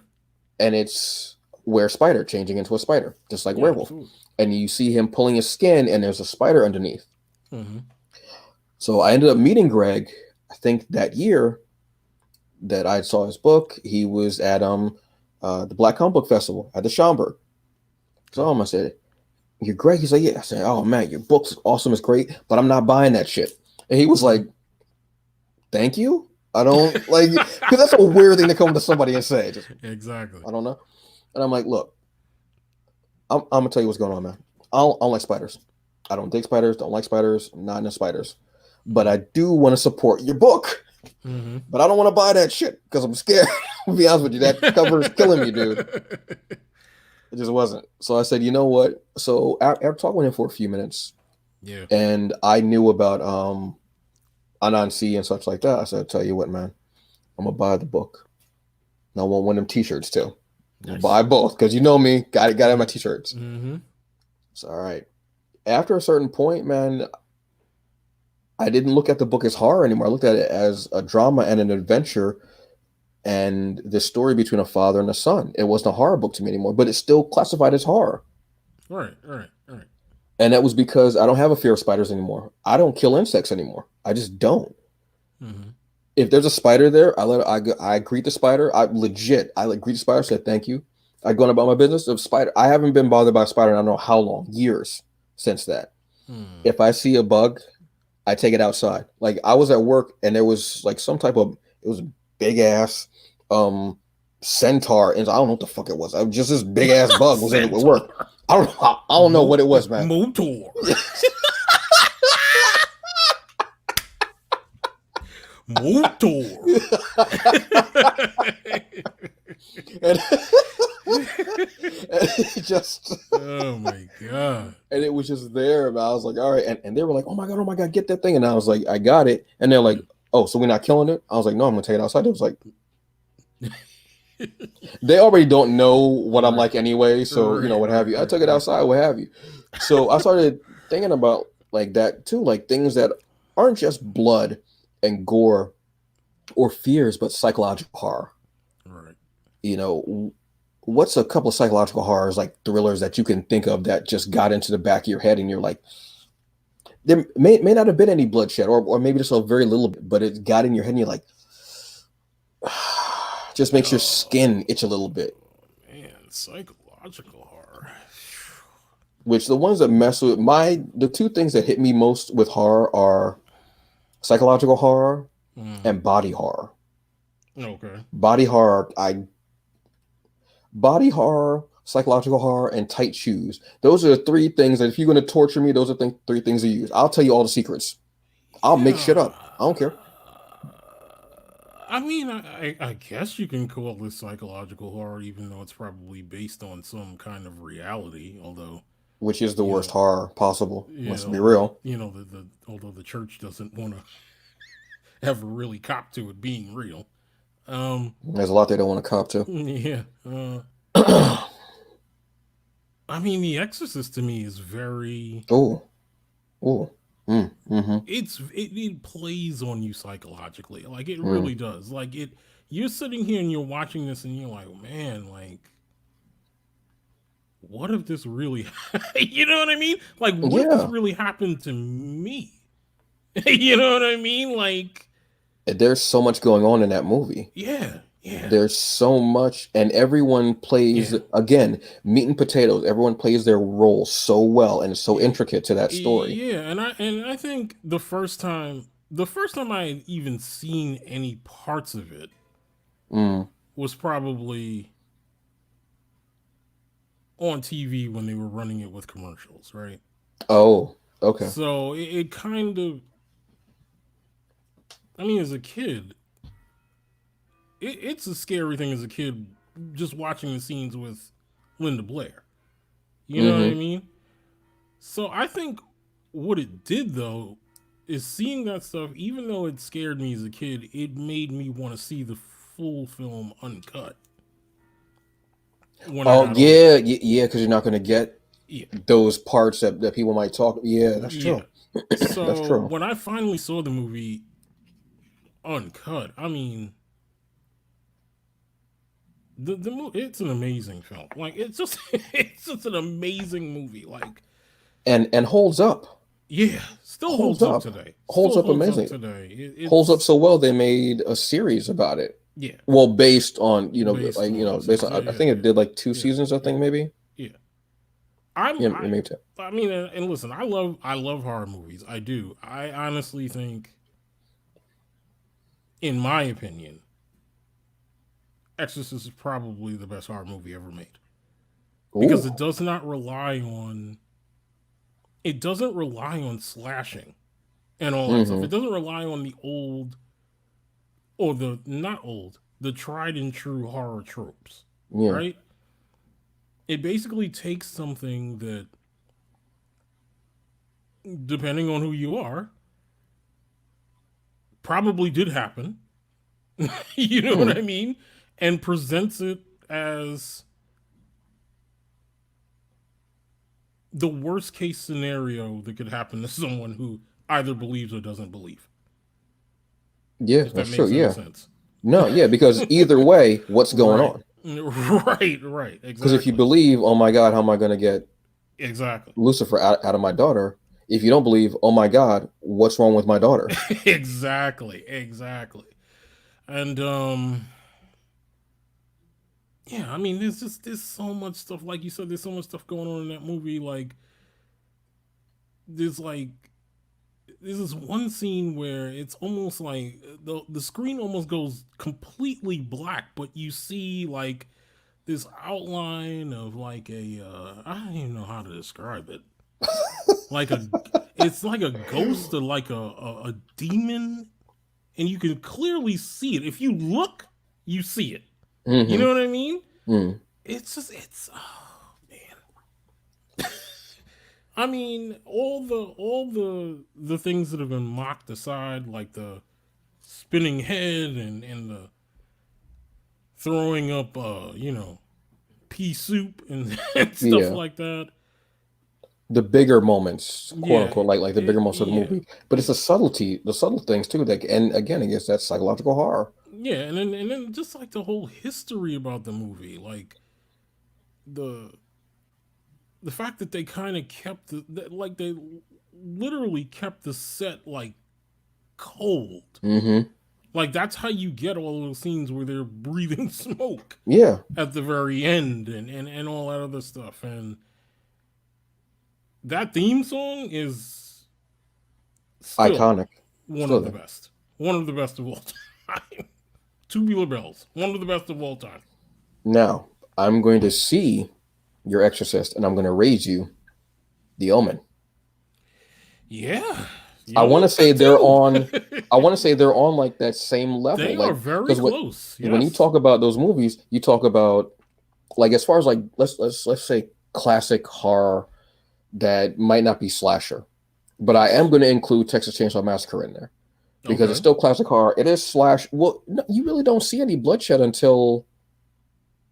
And it's Spider changing into a spider, just like Yeah, Werewolf. absolutely. And you see him pulling his skin, and there's a spider underneath. Mm-hmm. So I ended up meeting Greg, I think that year that I saw his book. He was at the Black Comic Book Festival at the Schomburg. So I said, you're Greg? He's like, yeah. I said, oh man, your book's awesome, it's great, but I'm not buying that shit. And he was like, thank you. I don't like, because that's a weird thing to come to somebody and say. Just, Exactly. I don't know. And I'm like, look, I'm gonna tell you what's going on, man. I don't like spiders. I don't dig spiders. Don't like spiders. I'm not into spiders. But I do want to support your book. Mm-hmm. But I don't want to buy that shit because I'm scared. To be honest with you, that cover is killing me, dude. It just wasn't. So I said, you know what? So after talking with him for a few minutes, Yeah. and I knew about Anansi and such like that, I said, I'll tell you what, man, I'm gonna buy the book. And I want one of them t-shirts too. Nice. Buy both, because you know me, got to have my t-shirts. Mm-hmm. So all right. After a certain point, man, I didn't look at the book as horror anymore. I looked at it as a drama and an adventure and the story between a father and a son. It wasn't a horror book to me anymore, but it's still classified as horror. Right. And that was because I don't have a fear of spiders anymore. I don't kill insects anymore. I just don't. Mm-hmm. If there's a spider there, I greet the spider. I greet the spider, said thank you. I go on about my business. Of spider, I haven't been bothered by a spider in I don't know how long, years since that. Mm. If I see a bug, I take it outside. Like I was at work and there was like some type of, it was a big ass centaur, and I don't know what the fuck it was. I was just this big ass bug was in it with work. I don't know what it was, man. Motor. Motor. and it just Oh my God. and it was just there. And I was like, all right. And they were like, oh my God, get that thing. And I was like, I got it. And they're like, oh, so we're not killing it? I was like, no, I'm gonna take it outside. It was like they already don't know what I'm like anyway, so you know what have you. I took it outside, what have you. So I started thinking about like that too, like things that aren't just blood, and gore or fears, but psychological horror. Right. You know, what's a couple of psychological horrors like thrillers that you can think of that just got into the back of your head and you're like, there may not have been any bloodshed or maybe just a very little bit, but it got in your head and you're like, just makes your Oh skin itch a little bit. man, psychological horror. Which the ones that mess with the two things that hit me most with horror are psychological horror Mm, and body horror. okay. Body horror, body horror, psychological horror, and tight shoes. Those are the three things that if you're going to torture me, those are three things to use. I'll tell you all the secrets. I'll make shit Yeah. up. I don't care. I mean, I guess you can call this psychological horror, even though it's probably based on some kind of reality. Although, Which is the you worst know, horror possible. yeah, Let's be although real. the although the church doesn't want to ever really cop to it being real. Um, There's a lot they don't want to cop to. yeah. I mean, The Exorcist to me is very. Oh, oh, mm-hmm, It plays on you psychologically, like it mm. really does. Like it, you're sitting here and you're watching this, and you're like, man, like what if this really you know what I mean, like what if this Yeah. really happened to me? You know what I mean, like There's so much going on in that movie. yeah, yeah, There's so much, and everyone plays yeah, again meat and potatoes. Everyone plays their role so well and so yeah, intricate to that story. yeah. And I think the first time I had even seen any parts of it Mm. was probably on TV when they were running it with commercials, right? Oh, okay. So it kind of, I mean, as a kid, it's a scary thing as a kid just watching the scenes with Linda Blair. You know what I Mm-hmm. mean? So I think what it did though is seeing that stuff, even though it scared me as a kid, it made me want to see the full film uncut when I Oh got older. yeah, yeah, because you're not going to get Yeah. those parts that people might talk. Yeah, that's Yeah. true. That's So true. when I finally saw the movie uncut, I mean, it's an amazing film. Like it's just it's just an amazing movie. Like And holds up, yeah, still holds holds up up, today. holds Still up holds up amazing. today. Holds up It's so well they made a series about it. yeah, Well, based on based on based series. on Yeah, I yeah, think it yeah, did like two yeah, seasons. I yeah, think maybe. yeah. I'm Yeah, I maybe two. I mean, and listen, I love horror movies. I do. I honestly think, in my opinion, Exorcist is probably the best horror movie ever made because Ooh. it does not rely on it doesn't rely on slashing and all that stuff. Mm-hmm. It doesn't rely on the old or the not old, the tried and true horror tropes, Yeah. right? It basically takes something that, depending on who you are, probably did happen. You know what Mm. I mean? And presents it as the worst case scenario that could happen to someone who either believes or doesn't believe. Yeah, If that that's true. makes any Yeah. sense. No, yeah, because either way, what's going Right. on? Right. Because if you Exactly. believe, oh my God, how am I going to get Exactly. Lucifer out of my daughter? If you don't believe, oh my God, what's wrong with my daughter? Exactly. Exactly. And yeah, I mean there's so much stuff, like you said, there's so much stuff going on in that movie. Like there's like there's this one scene where it's almost like the screen almost goes completely black, but you see like this outline of like a I don't even know how to describe it. Like a it's like a ghost or like a demon, and you can clearly see it. If you look, you see it. You know Mm-hmm. what I mean? Mm. It's just it's oh man. I mean, all the things that have been mocked aside, like the spinning head and the throwing up pea soup and, and stuff Yeah. like that. the bigger moments, quote Yeah, unquote, like the bigger moments of the yeah, movie. But it's the subtlety, the subtle things too. That and again, I guess that's psychological horror. yeah, and then just like the whole history about the movie, like the the fact that they kind of kept like they literally kept the set like cold. Mm-hmm. Like that's how you get all those scenes where they're breathing smoke Yeah, at the very end and all that other stuff. And that theme song is still iconic. one Still of the there. best. One of the best of all time. Tubular Bells. One of the best of all time. Now I'm going to see Your Exorcist, and I'm going to raise you The Omen. Yeah. I You want to want say that they're too. on. I want to say they're on like that same level, They are like very because close. when you Yes. talk about those movies, you talk about like as far as like let's say classic horror that might not be slasher, but I am Yes. going to include Texas Chainsaw Massacre in there because it's Okay. still classic horror. It is slash. Well, no, you really don't see any bloodshed until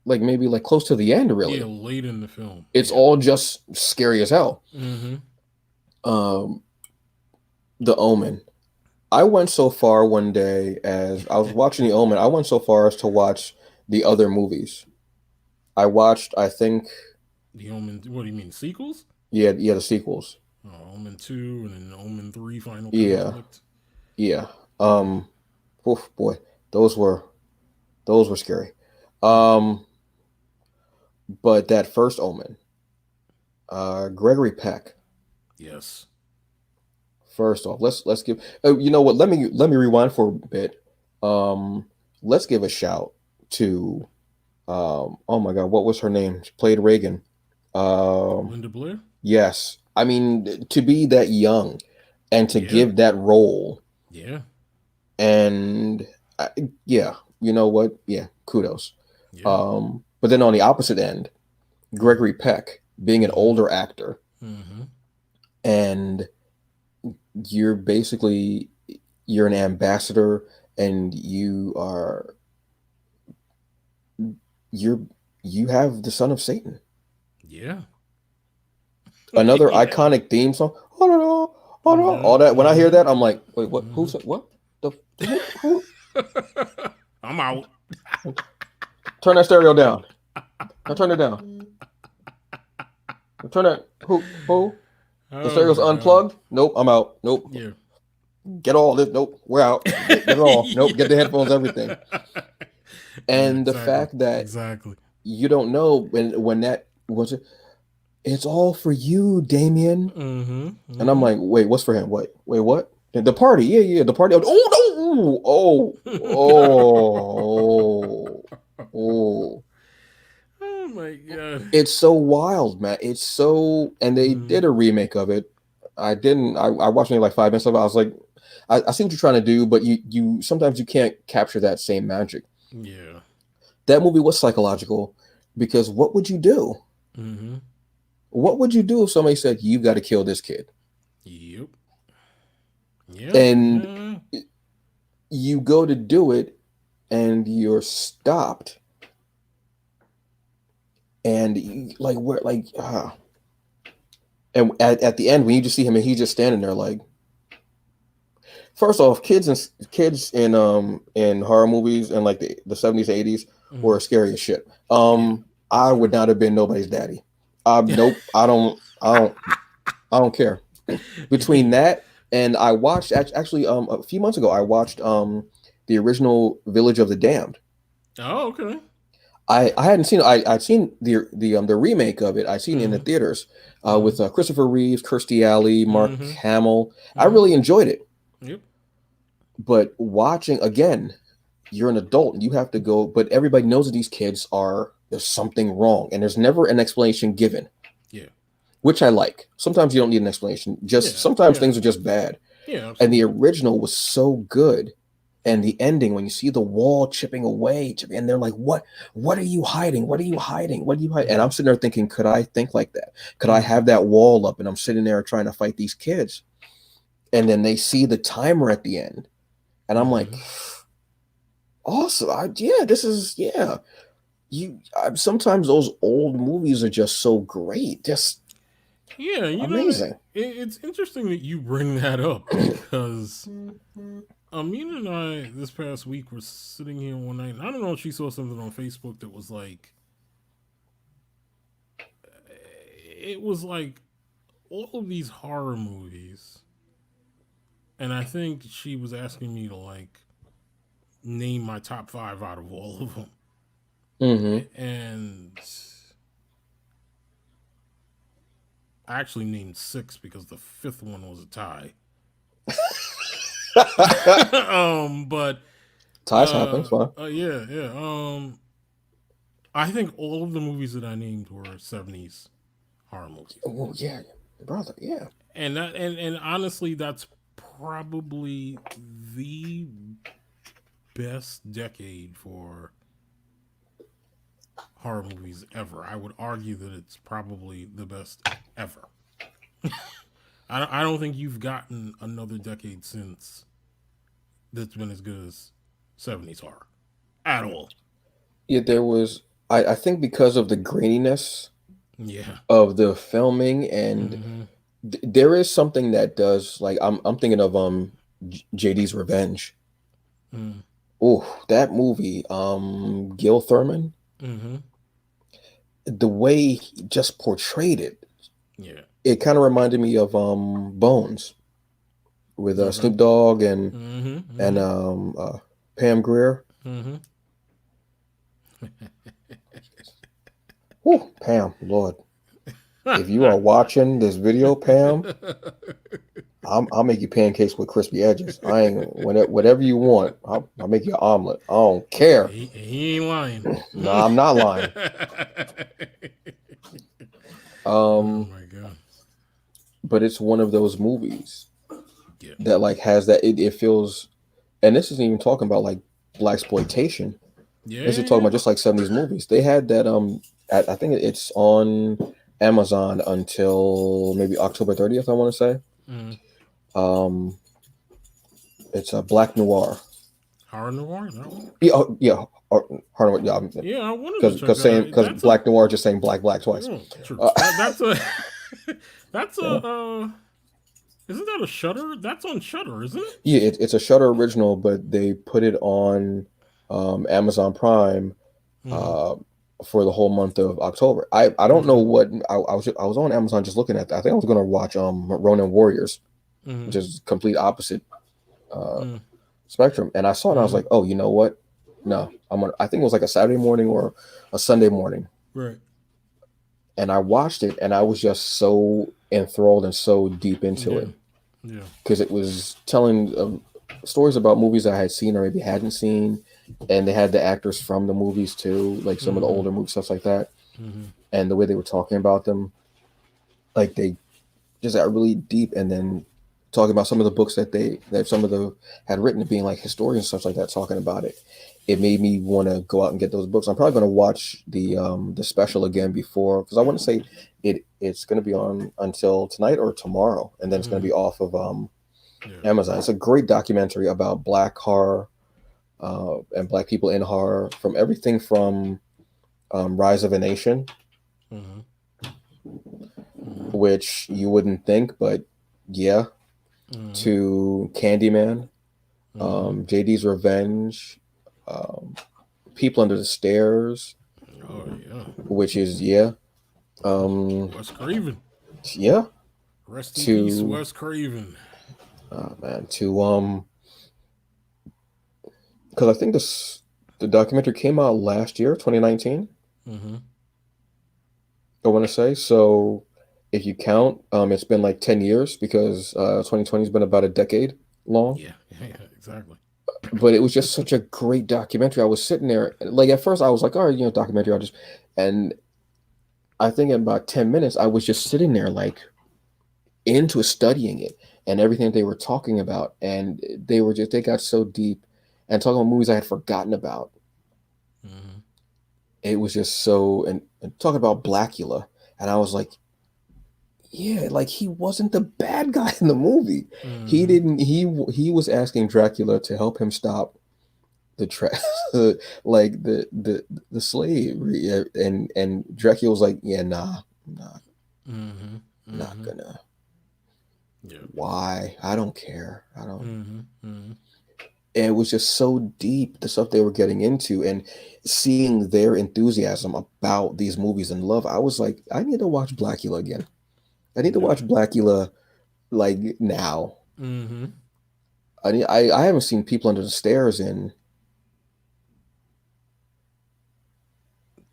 like maybe like close to the end. Yeah, Really, late in the film. it's Yeah. all just scary as hell. Mm-hmm. Um, The Omen. I went so far one day as I was watching The Omen. I went so far as to watch the other movies. I watched, I think, The Omen. What do you mean sequels? yeah, the sequels. Omen 2 and then Omen 3 Final Yeah, Conflict. yeah. Um, oof, boy, those were those were scary. Yep. Um, but that first Omen, Gregory Peck. Yes. First off, let's give. You know what? Let me rewind for a bit. Um, let's give a shout to. Oh my God, what was her name? She played Reagan. Um, Linda Blair? yes. I mean, to be that young and to Yeah. give that role, Yeah. and I, yeah, you know what? Yeah, kudos. Yeah. But then on the opposite end, Gregory Peck being an Mm-hmm. older actor, Mm-hmm. and you're basically you're an ambassador, and you're you have the son of Satan. Yeah. Another Yeah. iconic theme song. Oh no, no, oh no, all that. When I hear Mm-hmm. that, I'm like, wait, what? Who Mm-hmm. said what? The who? I'm out. Turn that stereo down. Now turn it down. Turn that. Who? The Oh stereo's my god. unplugged. Nope, I'm out. Nope. Yeah. Get all this. Nope, we're out. Get it all. Nope. Get the Yeah. headphones. Everything. Yeah, And the exactly. fact that Exactly. you don't know when that was it. It's all for you, Damien. Mm-hmm. And I'm Mm-hmm. like, wait, what's for him? Wait, what? The party, yeah, the party. Oh, no, oh. Oh my god. It's so wild, man. It's so, and they Mm-hmm. did a remake of it. I didn't. I watched maybe like 5 minutes of it. I was like, I see what you're trying to do, but you sometimes you can't capture that same magic. Yeah. That movie was psychological because what would you do? Mm-hmm. What would you do if somebody said you got to kill this kid? Yep. Yeah. And Yeah. you go to do it and you're stopped and like where like and at the end when you just see him and he's just standing there like first off kids in horror movies in like the 70s 80s Mm-hmm. were scary as shit. Yeah. I would True. not have been nobody's daddy. Nope, I don't care. Between Yeah. that and I watched actually a few months ago I watched the original Village of the Damned. Oh, okay. I hadn't seen it. I'd seen the remake of it. I'd seen it in the Mm-hmm. theaters Mm-hmm. with Christopher Reeves, Kirstie Alley, Mark Mm-hmm. Hamill. I Mm-hmm. really enjoyed it. Yep. But watching again, you're an adult and you have to go. But everybody knows that these kids are there's something wrong, and there's never an explanation given, Yeah. which I like. Sometimes you don't need an explanation. Just Yeah. sometimes Yeah. things are just bad. Yeah. And the Absolutely. original was so good. And the ending, when you see the wall chipping away, and they're like, What are you hiding? What are you hiding? What are you hiding?" And Mm-hmm. I'm sitting there thinking, could I think like that? Could I Mm-hmm. have that wall up and I'm sitting there trying to fight these kids? And then they see the timer at the end. And I'm like, Mm-hmm. awesome. Yeah, this is, yeah. Sometimes those old movies are just so great. Just Yeah, Amazing. it's interesting that you bring that up because Amina and I this past week were sitting here one night, and I don't know if she saw something on Facebook that was like, it was like all of these horror movies, and I think she was asking me to like name my top five out of all of them, Mm-hmm. and I actually named six because the fifth one was a tie. But Ties happen. It's fine. yeah, yeah. I think all of the movies that I named were '70s horror movies, Oh yeah, brother. Yeah. and honestly, that's probably the best decade for horror movies ever. I would argue that it's probably the best ever. I don't think you've gotten another decade since that's been as good as '70s horror at all. Yeah, there was. I think because of the graininess Yeah. of the filming, and Mm-hmm. there is something that does like I'm thinking of JD's Revenge. Mm. Oh, that movie. Gil Thurman, Mm-hmm. the way he just portrayed it, Yeah. it kind of reminded me of Bones with Okay. Snoop Dogg Mm-hmm. and Mm-hmm. Pam Grier. Mm-hmm. Whew, Pam, Lord, if you are watching this video, Pam, I'll make you pancakes with crispy edges. I ain't whatever you want. I'll make you an omelet. I don't care. he ain't lying. No, I'm not lying. Oh Um, my god. but it's one of those movies Yeah. that like has that it feels, and this isn't even talking about like black exploitation. This is talking Yeah. about just like 70s movies. They had that I think it's on Amazon until maybe October 30th, I want to say. Mm. Um, it's a black noir. Horror noir, that one. Yeah, yeah, Harder, yeah, Yeah, I wanted to check because that saying out. because That's a black noir just saying black twice. true. Uh, That's a that's a yeah, isn't that a Shutter? That's on Shutter, isn't it? yeah, it's a Shutter original, but they put it on Amazon Prime Mm-hmm. uh, for the whole month of October. I don't know Okay. what I was on Amazon just looking at that. I think I was gonna watch Ronin Warriors, which Mm-hmm. is complete opposite uh, Mm-hmm. spectrum. And I saw it and I was Mm-hmm. like, oh, you know what? No, I think it was like a Saturday morning or a Sunday morning. Right. And I watched it and I was just so enthralled and so deep into Yeah. it Yeah. because it was telling stories about movies I had seen or maybe hadn't seen. And they had the actors from the movies too, like some of the Mm-hmm. older movies, stuff like that. Mm-hmm. And the way they were talking about them, like they just got really deep. And then talking about some of the books that some of the had written, being like historians, stuff like that, talking about it. It made me want to go out and get those books. I'm probably going to watch the special again before because I want to say it's going to be on until tonight or tomorrow, and then it's going to Mm-hmm. be off of Yeah. Amazon. It's a great documentary about black horror and black people in horror, from everything from Rise of a Nation, Mm-hmm. Mm-hmm. which you wouldn't think, but yeah, Mm-hmm. to Candyman, Mm-hmm. JD's Revenge, um, People Under the Stairs, Oh yeah. which is yeah, um, Wes Craven. yeah, Rest in peace, to Wes Craven. man, to because I think the documentary came out last year, 2019. Mm-hmm. I want to say so. If you count, it's been like 10 years because 2020 has been about a decade long. Yeah. Yeah. Exactly. But it was just such a great documentary. I was sitting there, like at first I was like, all right, documentary. And I think in about 10 minutes, I was just sitting there like into studying it and everything they were talking about. And they got so deep and talking about movies I had forgotten about. Mm-hmm. It was just so, and talking about Blackula. And I was like, yeah, like he wasn't the bad guy in the movie. He Mm-hmm. didn't, he was asking Dracula to help him stop the like the slavery, and Dracula was like, yeah, nah. Mm-hmm. not Mm-hmm. gonna. Yeah. Why? I don't care. I don't. Mm-hmm. Mm-hmm. And it was just so deep, the stuff they were getting into, and seeing their enthusiasm about these movies and love. I was like, I need to watch Blackula again. I need to Yeah. watch Blackula like now. Mm-hmm. I haven't seen People Under the Stairs in,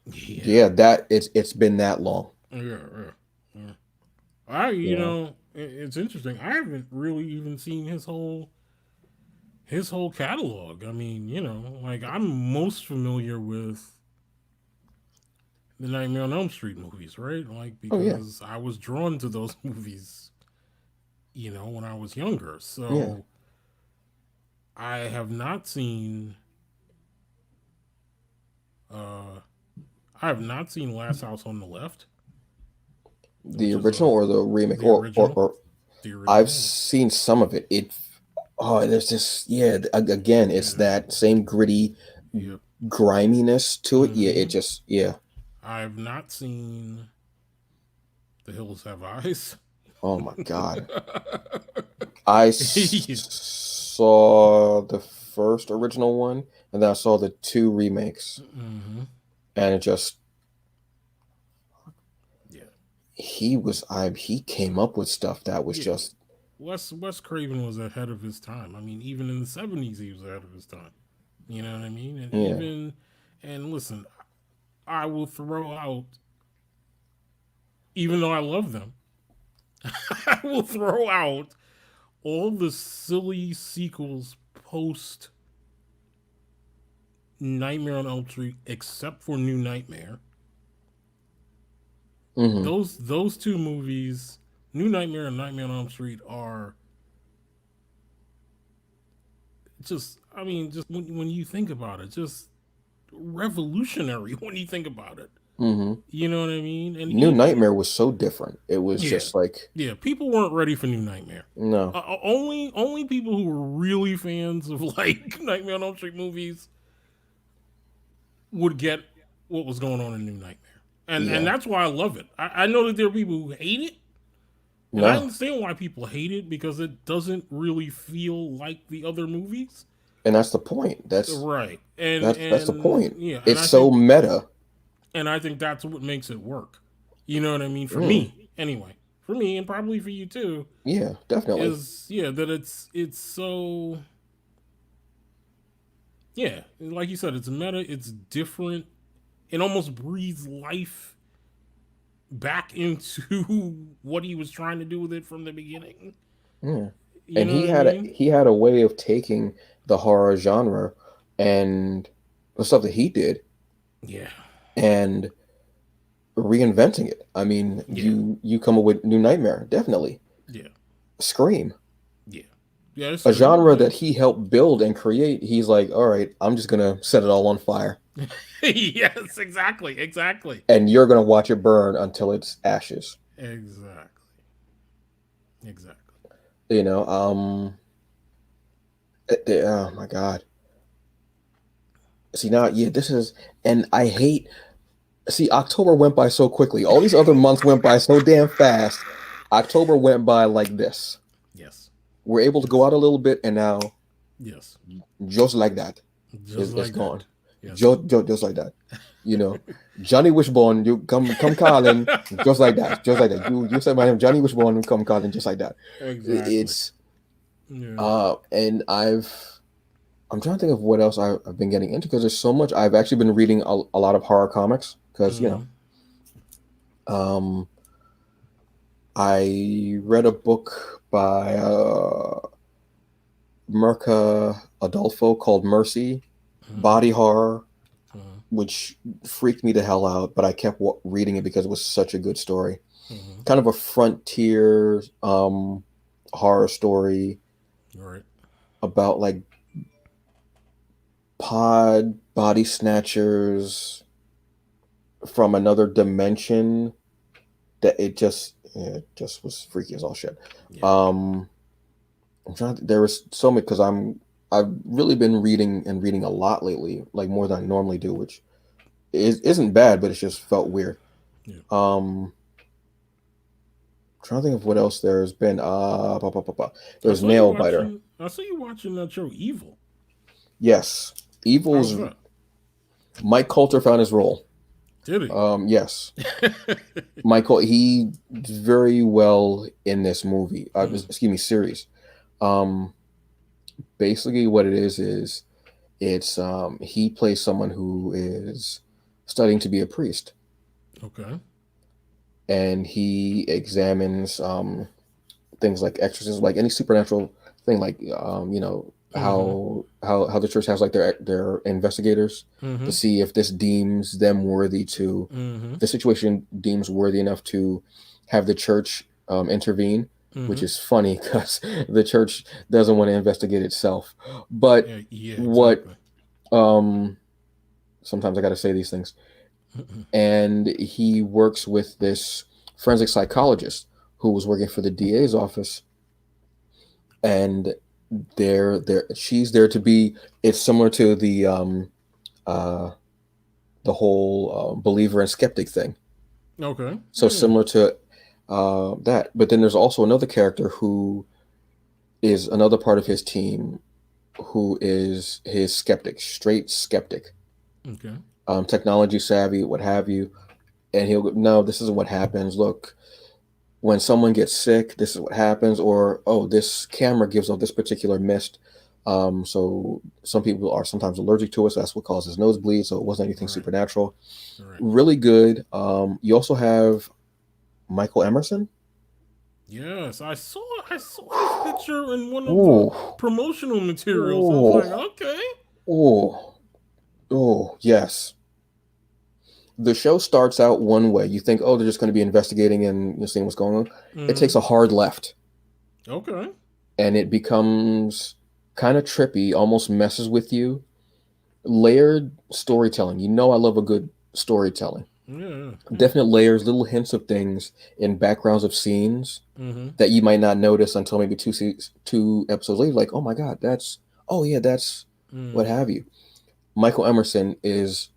Yeah. yeah, that it's been that long. Yeah. Yeah. Yeah. I, You know. it's interesting. I haven't really even seen his whole catalog. I mean, like I'm most familiar with the Nightmare on Elm Street movies, right? Like Oh yeah, because I was drawn to those movies, when I was younger. yeah. So I have not seen uh I have not seen Last House on the Left, The which is original or the remake, the original. or The I've original. seen some of it. There's just, yeah. Again, it's Yeah. that same gritty Yep. griminess to it. Yeah, it Mm-hmm. just, yeah. I have not seen The Hills Have Eyes. Oh my God. Yeah. Saw the first original one, and then I saw the two remakes, Mm-hmm. and it just Yeah. he came up with stuff that was Yeah. just, Wes Craven was ahead of his time. I mean, even in the '70s, he was ahead of his time. You know what I mean? And yeah. listen, I will throw out, even though I love them, I will throw out all the silly sequels post Nightmare on Elm Street, except for New Nightmare. Hmm. Those two movies, New Nightmare and Nightmare on Elm Street, are just. I mean, just when you think about it, just revolutionary when you think about it. Hmm. You know what I mean? And New even Nightmare was so different. It was yeah, just like, yeah, people weren't ready for New Nightmare. no, Only people who were really fans of like Nightmare on Elm Street movies would get what was going on in New Nightmare, and yeah, that's why I love it. I know that there are people who hate it, and I no. understand why people hate it because it doesn't really feel like the other movies, And that's the point. right? And That's the point. yeah, It's so meta. and I think that's what makes it work. You know what I mean? For Mm, me, anyway. For me, and probably for you too, yeah, definitely. is that it's so yeah, like you said, it's meta, it's different, it almost breathes life back into what he was trying to do with it from the beginning. Yeah. You And know what I mean? he had a way of taking the horror genre and the stuff that he did Yeah, and reinventing it. I mean, yeah, you come up with New Nightmare, definitely. yeah, Scream, yeah, yeah. It's a true. genre that he helped build and create. He's like, all right, I'm just gonna set it all on fire, Yes, exactly, exactly, and you're gonna watch it burn until it's ashes. exactly, exactly. You know, oh my God. See now, yeah, this is, and I hate. See, October went by so quickly. All these other months went by so damn fast. October went by like this. Yes, We're able to go yes, out a little bit, and now yes. just like that, Just it's like gone. that. Yes. Just like that. You know, Johnny Wishbone, you come calling, just like that, just like that. You said my name, Johnny Wishbone, and come calling, just like that. Exactly. It's Yeah. and I'm trying to think of what else I've been getting into because there's so much. I've actually been reading a lot of horror comics because Mm-hmm. um, I read a book by Mirka Adolfo called Mercy, Mm-hmm. body horror, Mm-hmm. which freaked me the hell out, but I kept reading it because it was such a good story. Mm-hmm. Kind of a frontier horror story Right. about like pod body snatchers from another dimension that it just was freaky as all shit. Yeah. Um, there was so many because I've really been reading a lot lately, like more than I normally do, which isn't bad, but it's just felt weird. Yeah. Um, trying to think of what else there's been. I There's saw you Nail Biter. watching. I saw you watching that show Evil. Yes, How was Evil's that? Mike Coulter found his role. Did he? Yes, Michael. He did very well in this movie. Hmm. Excuse me, series. Um, Basically, what it is it's he plays someone who is studying to be a priest, Okay. and he examines things like exorcism, like any supernatural thing, like Mm-hmm. how the church has like their investigators to Mm-hmm. see if this deems them worthy to, Mm-hmm. the situation deems worthy enough to have the church intervene, which Mm-hmm. is funny because the church doesn't want to investigate itself. But Yeah. Yeah. what Exactly. um sometimes I got to say these things, Mm-hmm. and he works with this forensic psychologist who was working for the DA's office, and there she's there to be, it's similar to uh the whole believer and skeptic thing, Okay. so Yeah. similar to that. But then there's also another character who is another part of his team, who is his skeptic, straight skeptic, Okay. technology savvy, what have you. And he'll go, no, this isn't what happens. Look, when someone gets sick, this is what happens. Or, oh, this camera gives off this particular mist. So some people are sometimes allergic to it. So that's what causes nosebleeds. So it wasn't anything Right. supernatural. Right. Really good. You also have Michael Emerson. Yes, I saw. I saw his picture in one of the Ooh, promotional materials. I was ooh, like, okay. ooh, ooh, yes. The show starts out one way. You think, oh, they're just going to be investigating and seeing what's going on. It Mm-hmm. takes a hard left, Okay. and it becomes kind of trippy, almost messes with you. Layered storytelling. You know, I love a good storytelling. Yeah. Yeah. Definite layers, little hints of things in backgrounds of scenes Mm-hmm. that you might not notice until maybe two episodes later. Like, oh my god, that's, oh yeah, that's what Mm. have you. Michael Emerson is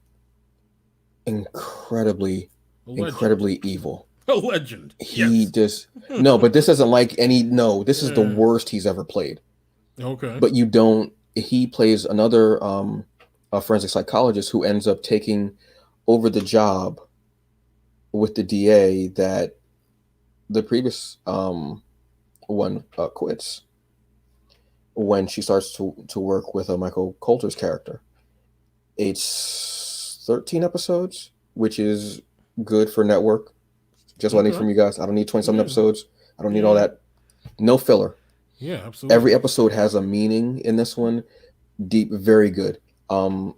incredibly, A legend. incredibly evil. A legend. He Yes. just, no, but this isn't like any, no, this is the Yeah. worst he's ever played. Okay. But you don't, he plays another a forensic psychologist who ends up taking over the job with the DA that the previous one quits, when she starts to work with Michael Coulter's character. It's 13 episodes, which is good for network. Just what I need Okay. from you guys. I don't need 20 something Yeah. episodes. I don't need all Yeah. that. No filler. Yeah. Every Absolutely. episode has a meaning in this one. Deep, very good.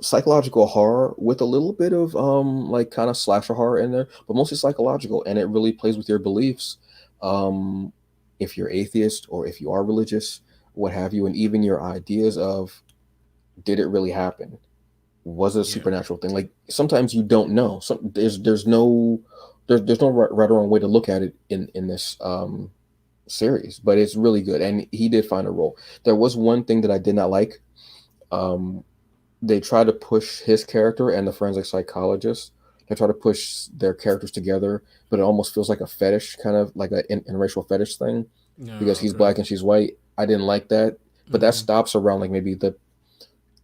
Psychological horror with a little bit of like kind of slasher horror in there, but mostly psychological, and it really plays with your beliefs. Um, if you're atheist or if you are religious, what have you, and even your ideas of, did it really happen? Was it a Yeah. supernatural thing? Like sometimes you don't know. There's no right or wrong way to look at it in this series, but it's really good, and he did find a role. There was one thing that I did not like. Um, they try to push his character and the forensic psychologist. They try to push their characters together, but it almost feels like a fetish, kind of like an interracial fetish thing, because Yeah. he's Okay. black and she's white. I didn't like that, but that Mm-hmm. stops around like maybe the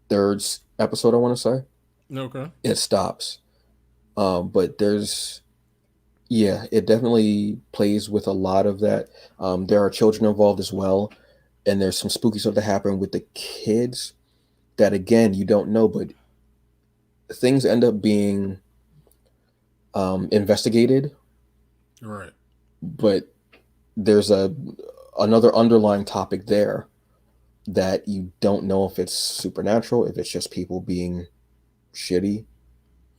third episode, I want to say. Okay. It stops. But there's, yeah, it definitely plays with a lot of that. There are children involved as well, and there's some spooky stuff that happen with the kids that again you don't know, but things end up being investigated, Right. but there's another underlying topic there that you don't know if it's supernatural, if it's just people being shitty,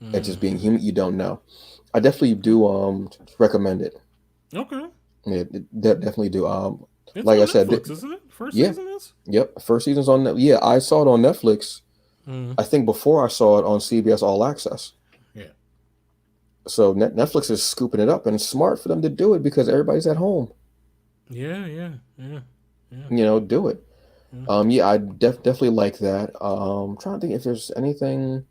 it's just being Mm-hmm. human. You don't know. I definitely Okay. do recommend it. Okay. Definitely do. It's Like I on said, Netflix, isn't it? First yeah, season is. yep. First season's on. Yeah, I saw it on Netflix. Mm. I think before I saw it on CBS All Access. Yeah. So Netflix is scooping it up, and it's smart for them to do it because everybody's at home. Yeah. Yeah. Yeah. Yeah. Do it. Yeah. Yeah, I definitely like that. I'm trying to think if there's anything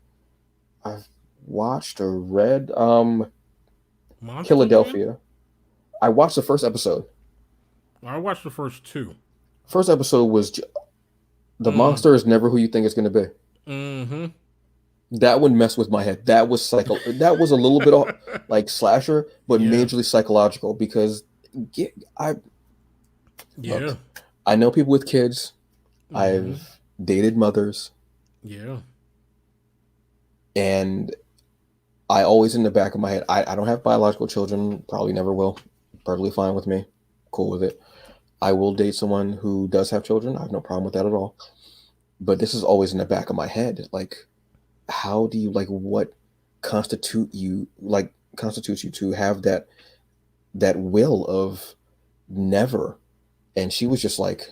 I've watched or read. Monster Man. Philadelphia. I watched the first episode. I watched the first two. First episode was the Mm. monster is never who you think it's going to be. Mm-hmm. That one messed with my head. That was That was a little bit of, like slasher, but Yeah. majorly psychological because I Yeah. look. I know people with kids. Mm-hmm. I've dated mothers, Yeah. and I always in the back of my head. I don't have biological children. Probably never will. Perfectly fine with me. Cool with it. I will date someone who does have children. I have no problem with that at all. But this is always in the back of my head. Like, how do you like what constitutes you to have that will of never? And she was just like,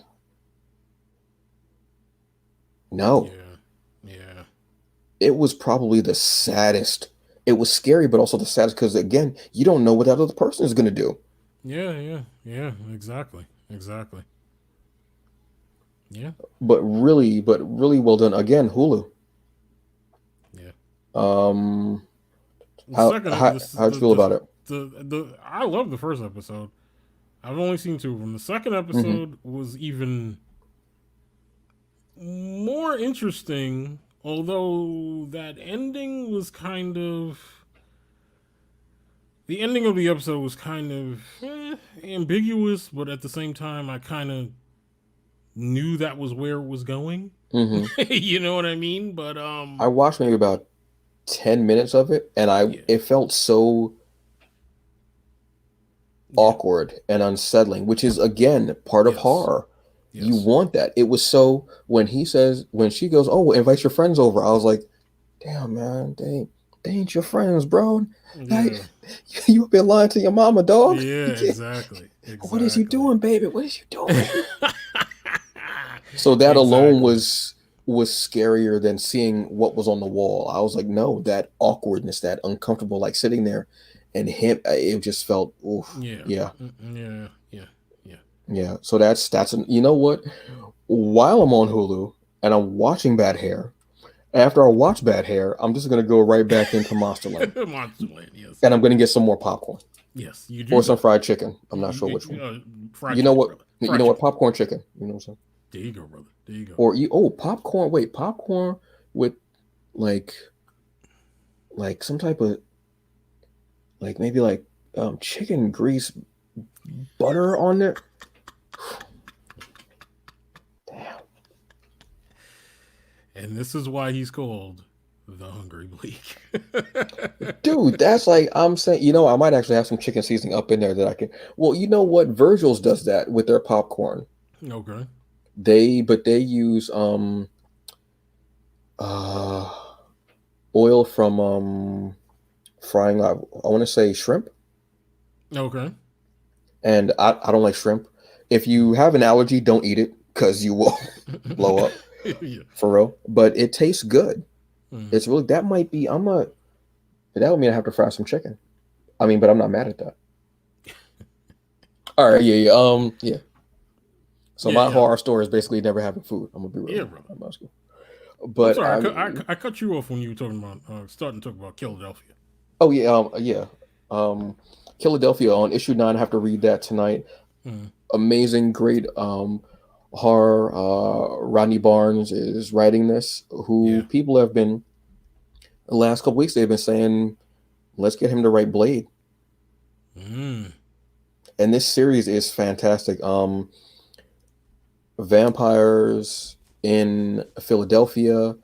no. Yeah. Yeah. It was probably the saddest. It was scary, but also the saddest because again, you don't know what that other person is gonna do. Yeah. Yeah. Yeah. Exactly. Exactly. Yeah. But really well done. Again, Hulu. Yeah. Um, The how second, how this how'd you feel about it? the I love the first episode. I've only seen two of them. The second Hmm. episode was even more interesting, although that ending was kind of the ending of the episode was kind of ambiguous, but at the same time, I kind of knew that was where it was going. Hmm. You know what I mean? But I watched maybe about 10 minutes of it, and yeah, it felt so yeah, awkward and unsettling, which is again part of yes, horror. You yes, want that. It was so when she goes, "Oh, invite your friends over," I was like, "Damn, man, they ain't your friends, bro. Like, yeah, you been lying to your mama, dog. yeah, You can't. exactly, What is you exactly. doing, baby? What is you doing?" So that alone Exactly. was scarier than seeing what was on the wall. I was like, no, that awkwardness, that uncomfortable, like sitting there, and him, it just felt, oof, Yeah. yeah, Yeah. Yeah. Yeah. yeah. So you know what? While I'm on Hulu and I'm watching Bad Hair, after I watch Bad Hair, I'm just gonna go right back into Monsterland, Monsterland. Yes. and I'm gonna get some more popcorn Yes. You do or some that. fried chicken. I'm not sure which one. Fried You know chicken, what? brother. You Fried know what? chicken. Popcorn chicken. You know what I'm saying? There you go, brother. There you go. Or popcorn. Wait, popcorn with like some type of maybe chicken grease butter on there. Damn, And this is why he's called the Hungry Bleak. dude, that's like I'm saying. I might actually have some chicken seasoning up in there that I can. Well, you know what? Virgil's does that with their popcorn. Okay. They use uh oil from frying. I want to say shrimp, Okay. and I don't like shrimp. If you have an allergy, don't eat it because you will blow up Yeah. for real. But it tastes good. Mm. It's really that might be. That would mean I have to fry some chicken. I mean, but I'm not mad at that. All right, yeah, yeah, yeah. So Yeah. my Yeah. horror story is basically never having food. I'm gonna be real. Yeah, brother. I'm asking. I'm But sorry. I'm. I cut you off when you were talking about starting to talk about Philadelphia. Oh yeah, yeah. Um, Philadelphia on issue 9. I have to read that tonight. Mm. Amazing, great horror. Rodney Barnes is writing this. Yeah. Who people have been the last couple weeks they've been saying, let's get him to write Blade. Mm. And this series is fantastic. Vampires in Philadelphia,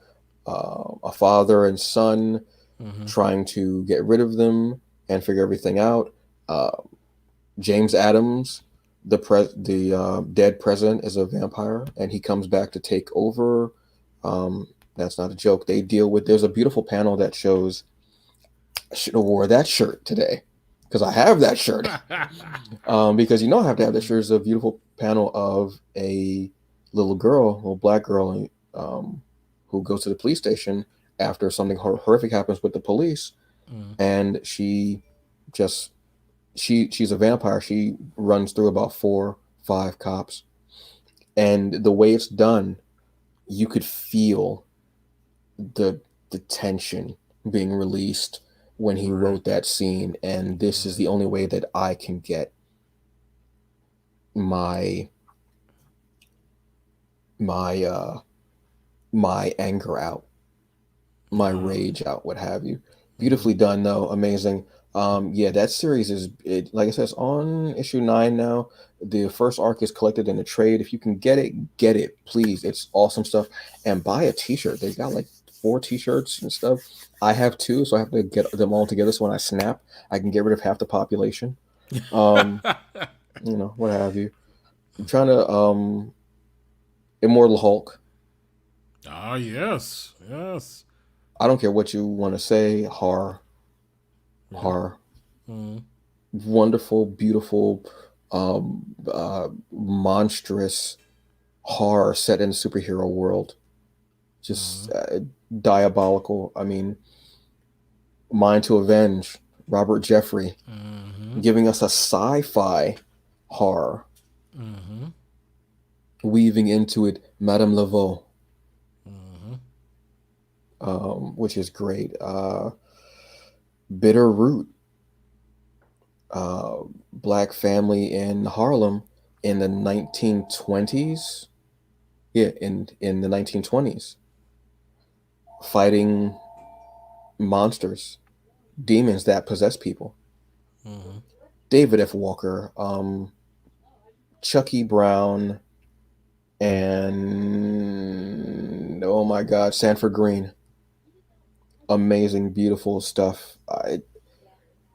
a father and son Mm-hmm. trying to get rid of them and figure everything out. Uh, James Adams, the dead president, is a vampire, and he comes back to take over. That's not a joke. They deal with. There's a beautiful panel that shows. I should have wore that shirt today because I have that shirt. Because I have to have this shirt. There's a beautiful panel of a little black girl, who goes to the police station after something horrific happens with the police, Mm. and just she's a vampire. She runs through about 4, 5 cops, and the way it's done, you could feel the tension being released when he Right. wrote that scene. And this is Right. the only way that I can get my my my anger out, my Uh, rage out, what have you. mm, Beautifully done, though. Amazing. Yeah, that series is it. Like I said, it's on issue 9 now. The first arc is collected in a trade. If you can get it, please. It's awesome stuff. And buy a T-shirt. They got like 4 T-shirts and stuff. I have two, so I have to get them all together. So when I snap, I can get rid of half the population. Um, what have you. I'm trying to Immortal Hulk. ah, yes, yes. I don't care what you want to say. Horror, Yeah. horror. Mm, Wonderful, beautiful, monstrous horror set in a superhero world. Just mm, diabolical. I mean, Mind to Avenge, Robert Jeffrey, mm-hmm, giving us a sci-fi horror, mm-hmm, weaving into it Madame Laveau, mm-hmm, which is great. Bitter Root, uh, black family in Harlem in the 1920s. Yeah, in the 1920s, fighting monsters, demons that possess people. mm-hmm. David F. Walker, Chucky Brown, and oh my God, Sanford Green. Amazing, beautiful stuff.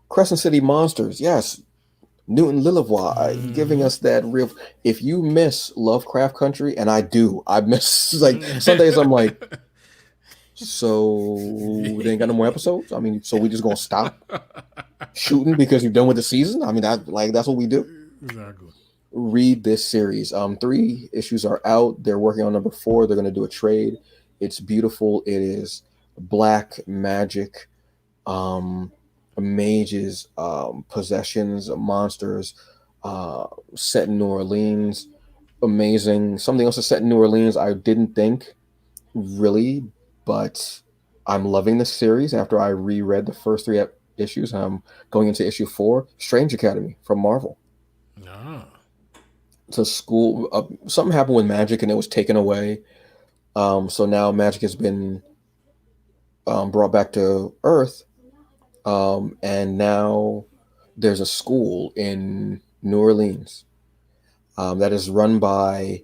Crescent City Monsters, yes. Newton Lillavois, giving Mm-hmm. us that real. If you miss Lovecraft Country, and I do, I miss like some days I'm like, so they ain't got no more episodes. I mean, so we just gonna stop shooting because you're done with the season? I mean, that's what we do. Exactly. Read this series. 3 issues are out. They're working on number 4. They're going to do a trade. It's beautiful. It is black magic, um, mages, possessions, monsters, uh, set in New Orleans. Amazing. Something else is set in New Orleans. I didn't think really, but I'm loving this series after I reread the first 3 issues. I'm going into issue 4, Strange Academy from Marvel. Ah. It's a school. Something happened with magic and it was taken away. So now magic has been brought back to Earth, and now there's a school in New Orleans that is run by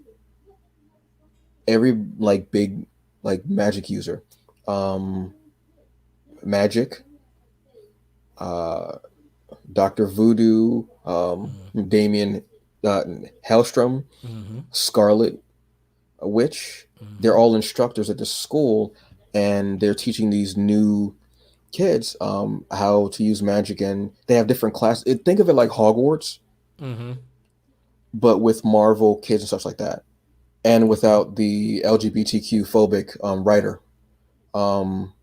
every like big like magic user. Um, Magic, uh, Doctor Voodoo, Damien uh, Hellstrom, Mm-hmm. Scarlet Witch. They're Mm-hmm. all instructors at the school, and they're teaching these new kids how to use magic. And they have different classes. Think of it like Hogwarts, Mm-hmm. but with Marvel kids and stuff like that, and Okay. without the LGBTQ phobic writer um,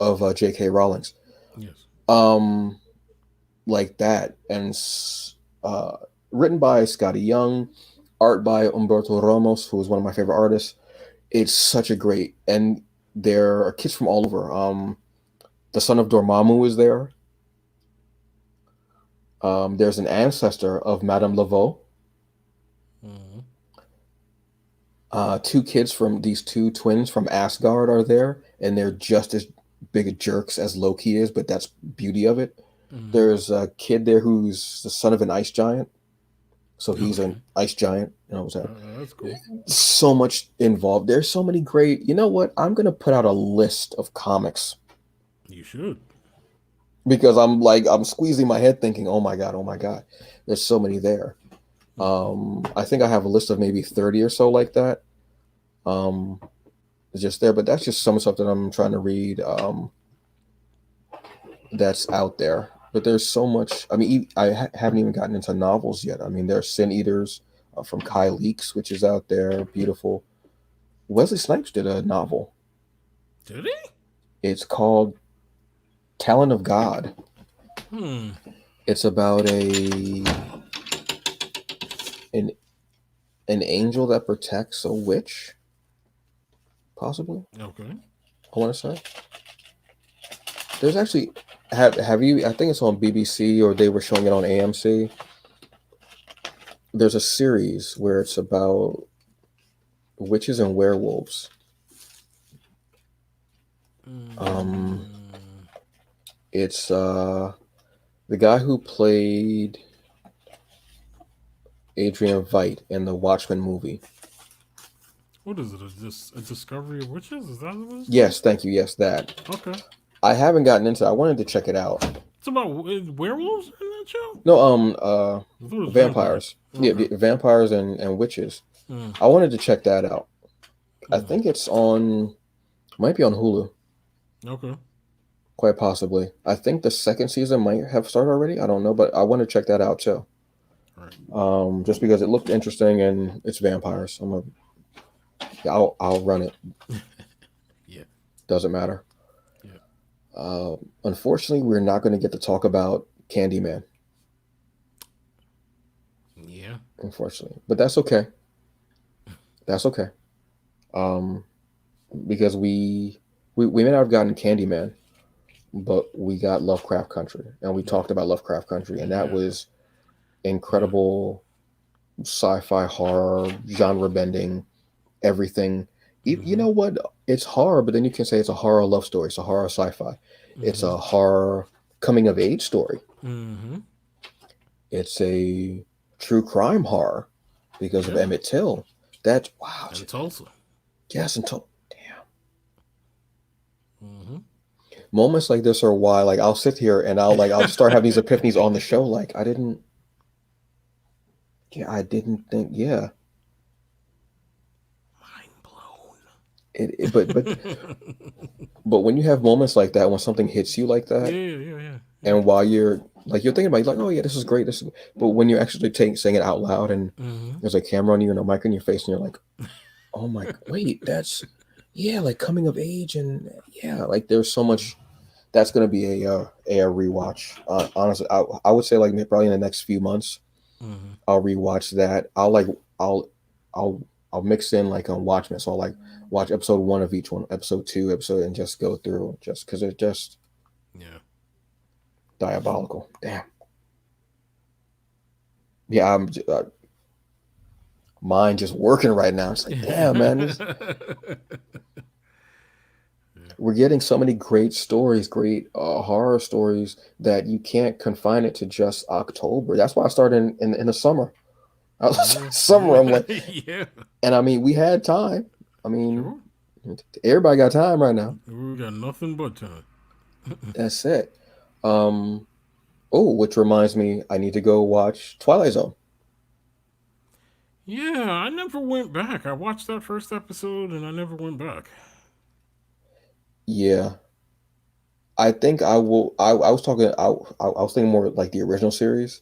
of J.K. Rowling's. Yes. Um, like that, and uh, written by Scotty Young, art by Umberto Ramos, who is one of my favorite artists. It's such a great, and there are kids from all over. The son of Dormammu is there. There's an ancestor of Madame Laveau. Mm-hmm. 2 kids from these 2 twins from Asgard are there, and they're just as big jerks as Loki is, but that's beauty of it. Mm-hmm. There's a kid there who's the son of an ice giant, so he's an Okay. ice giant. You know what I'm That's cool. saying? So much involved. There's so many great. You know what? I'm gonna put out a list of comics You should. because I'm squeezing my head thinking, oh my god, there's so many there. Mm-hmm. I think I have a list of maybe 30 or so like that. Um, it's just there, but that's just some stuff that I'm trying to read. That's out there. But there's so much. I mean, haven't even gotten into novels yet. I mean, there's Sin Eaters from Kai Leaks, which is out there. Beautiful. Wesley Snipes did a novel. Did he? It's called Talent of God. Hmm. It's about an an angel that protects a witch, possibly. Okay. I want to say there's actually have you? I think it's on BBC or they were showing it on AMC. there's a series where it's about witches and werewolves. Um, Mm, it's the guy who played Adrian Veidt in the Watchmen movie. what is it? A Discovery of Witches? Is that what it's called? Yes, thank you. Yes, that. Okay. I haven't gotten into. I wanted to check it out. It's about werewolves in that show? No, I thought it was vampires. vampires. Yeah, Okay. vampires and witches. Mm, I wanted to check that out. I mm, think it's on. Might be on Hulu, okay. quite possibly. I think the second season might have started already. I don't know, but I want to check that out too. Right. Just because it looked interesting and it's vampires. I'll run it. Yeah. Doesn't matter. Yeah. Unfortunately, we're not going to get to talk about Candyman. Yeah. Unfortunately, but that's okay. That's okay. Um, because we may not have gotten Candyman, but we got Lovecraft Country, and we Yeah. talked about Lovecraft Country, and that Yeah. was Yeah. incredible sci-fi horror, genre bending, everything. You Mm-hmm. know what? It's horror, but then you can say it's a horror love story. It's a horror sci-fi. It's Mm-hmm. a horror coming of age story. Mm-hmm. It's a true crime horror because of Yeah. Emmett Till. That's wow. And Tulsa. Yes, until damn Mm-hmm. moments like this are why like I'll sit here and I'll start having these epiphanies on the show. Like I didn't think Mind blown. but when you have moments like that when something hits you like Yeah, that yeah, yeah, yeah. and while you're thinking about it, like oh yeah this is great but when you actually saying it out loud and Mm-hmm. there's a camera on you and a mic on your face and you're like oh my wait that's yeah like coming of age and yeah like there's so much that's going to be a rewatch honestly I would say like probably in the next few months Mm-hmm. I'll rewatch that I'll I'll I'll mix in like on Watchmen so I'll like watch episode one of each one episode two episode and just go through just because it's just Yeah. diabolical damn yeah mind just working right now it's like damn man Yeah. we're getting so many great stories, great horror stories that you can't confine it to just October. That's why I started in the summer. I was Yeah. summer. I'm Yeah. like, Yeah. and I mean, we had time. I mean, Sure. everybody got time right now. We got nothing but time. That's it. Um, oh, which reminds me, I need to go watch Twilight Zone. Yeah, I never went back. I watched that first episode and I never went back. Yeah, I think I will. I was talking. I was thinking more like the original series,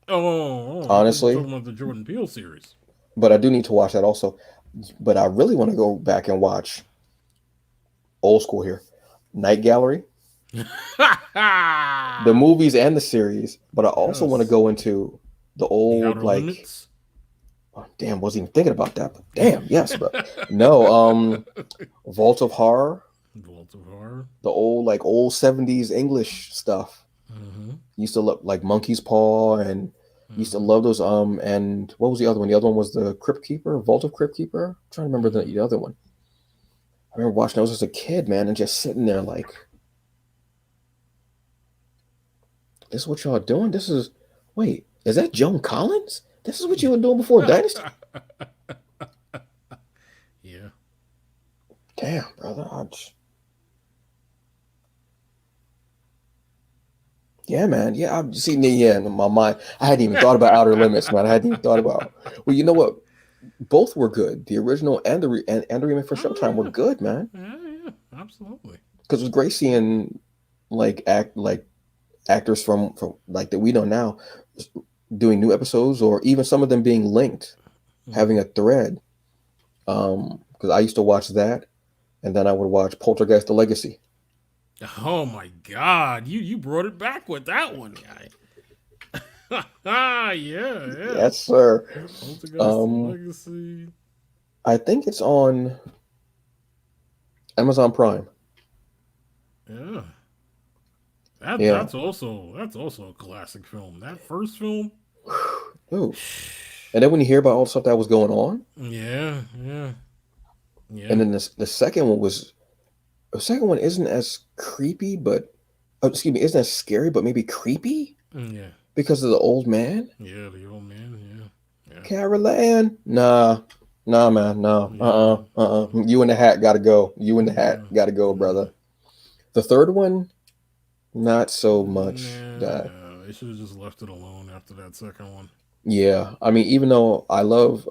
I thought you were honestly. talking about the Jordan Peele series. But I do need to watch that also. But I really want to go back and watch old school here. Night Gallery, the movies and the series, but I also want to Yes. go into the The old Outer like Limits. oh, damn, wasn't even thinking about that. But damn, yes, but no, Vault of Horror, Vault of Horror. the old 70s English stuff. Mm-hmm. Used to love like Monkey's Paw and used to Mm-hmm. love those and what was the other one? The other one was the Crypt Keeper, Vault of Crypt Keeper. I'm trying to remember Mm-hmm. the other one. I remember watching those as a kid, man, and just sitting there like this is what y'all doing? This is wait, is that Joan Collins? This is what you were doing before Dynasty? Yeah. Damn, brother. Yeah, man. Yeah, I'm see yeah, in my mind. I hadn't even thought about Outer Limits, man. I hadn't even thought about well, you know what? Both were good. The original and and the remake for Showtime were Oh good, man. yeah. Yeah, yeah. Absolutely. Because it was great seeing like actors from like that we know now doing new episodes or even some of them being linked, Mm-hmm. having a thread. Because I used to watch that and then I would watch Poltergeist: The Legacy. Oh my God! You brought it back with that one, guy. Yeah, yeah. Yes, sir. Poltergeist: The Um, Legacy. I think it's on Amazon Prime. Yeah. Yeah. That's also a classic film. That first film. Ooh. And then when you hear about all the stuff that was going on, Yeah, yeah, and yeah, then the second one was the second one isn't as creepy, but excuse me, isn't as scary, but maybe creepy yeah, because of the old man. yeah. The old man. Yeah, Carol Ann, nah, nah, man, no, yeah, yeah, You in the hat gotta go. You in the hat yeah, gotta go, yeah. brother. The third one, not so much. That Nah, they should have just left it alone after that second one. yeah, I mean, even though I love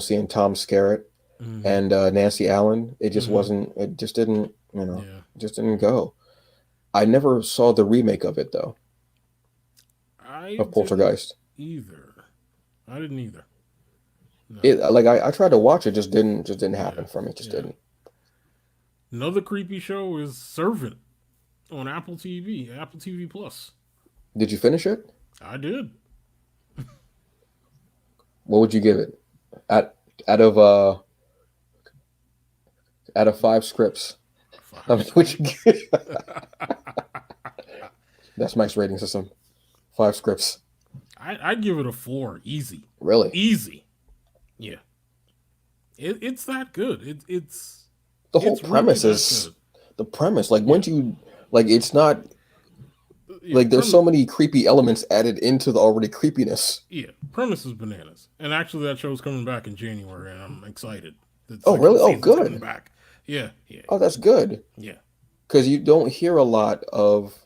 seeing Tom Skerritt Mm-hmm. and Nancy Allen, it just Mm-hmm. wasn't. It just didn't. Yeah. It just didn't go. I never saw the remake of it though, I of didn't Poltergeist. either. I didn't either. No. It like I tried to watch it, just didn't Yeah. happen for me. Just Yeah. didn't. Another creepy show is Servant on Apple TV, Apple TV Plus. Did you finish it? I did. What would you give it? Out out of out of five scripts. I Five mean, would you scripts. give, that's Mike's rating system. Five scripts. I'd give it a 4. Easy. Really? Easy. Yeah. It's that good. The whole It's really premise that is good. the premise. Like Yeah. once you like, it's not Yeah. like there's so many creepy elements added into the already creepiness. Yeah, premise is bananas. And actually, that show's coming back in January, and I'm excited. The Oh, second really? Oh, season's coming good. back. Yeah, yeah, Oh, that's good yeah. because you don't hear a lot of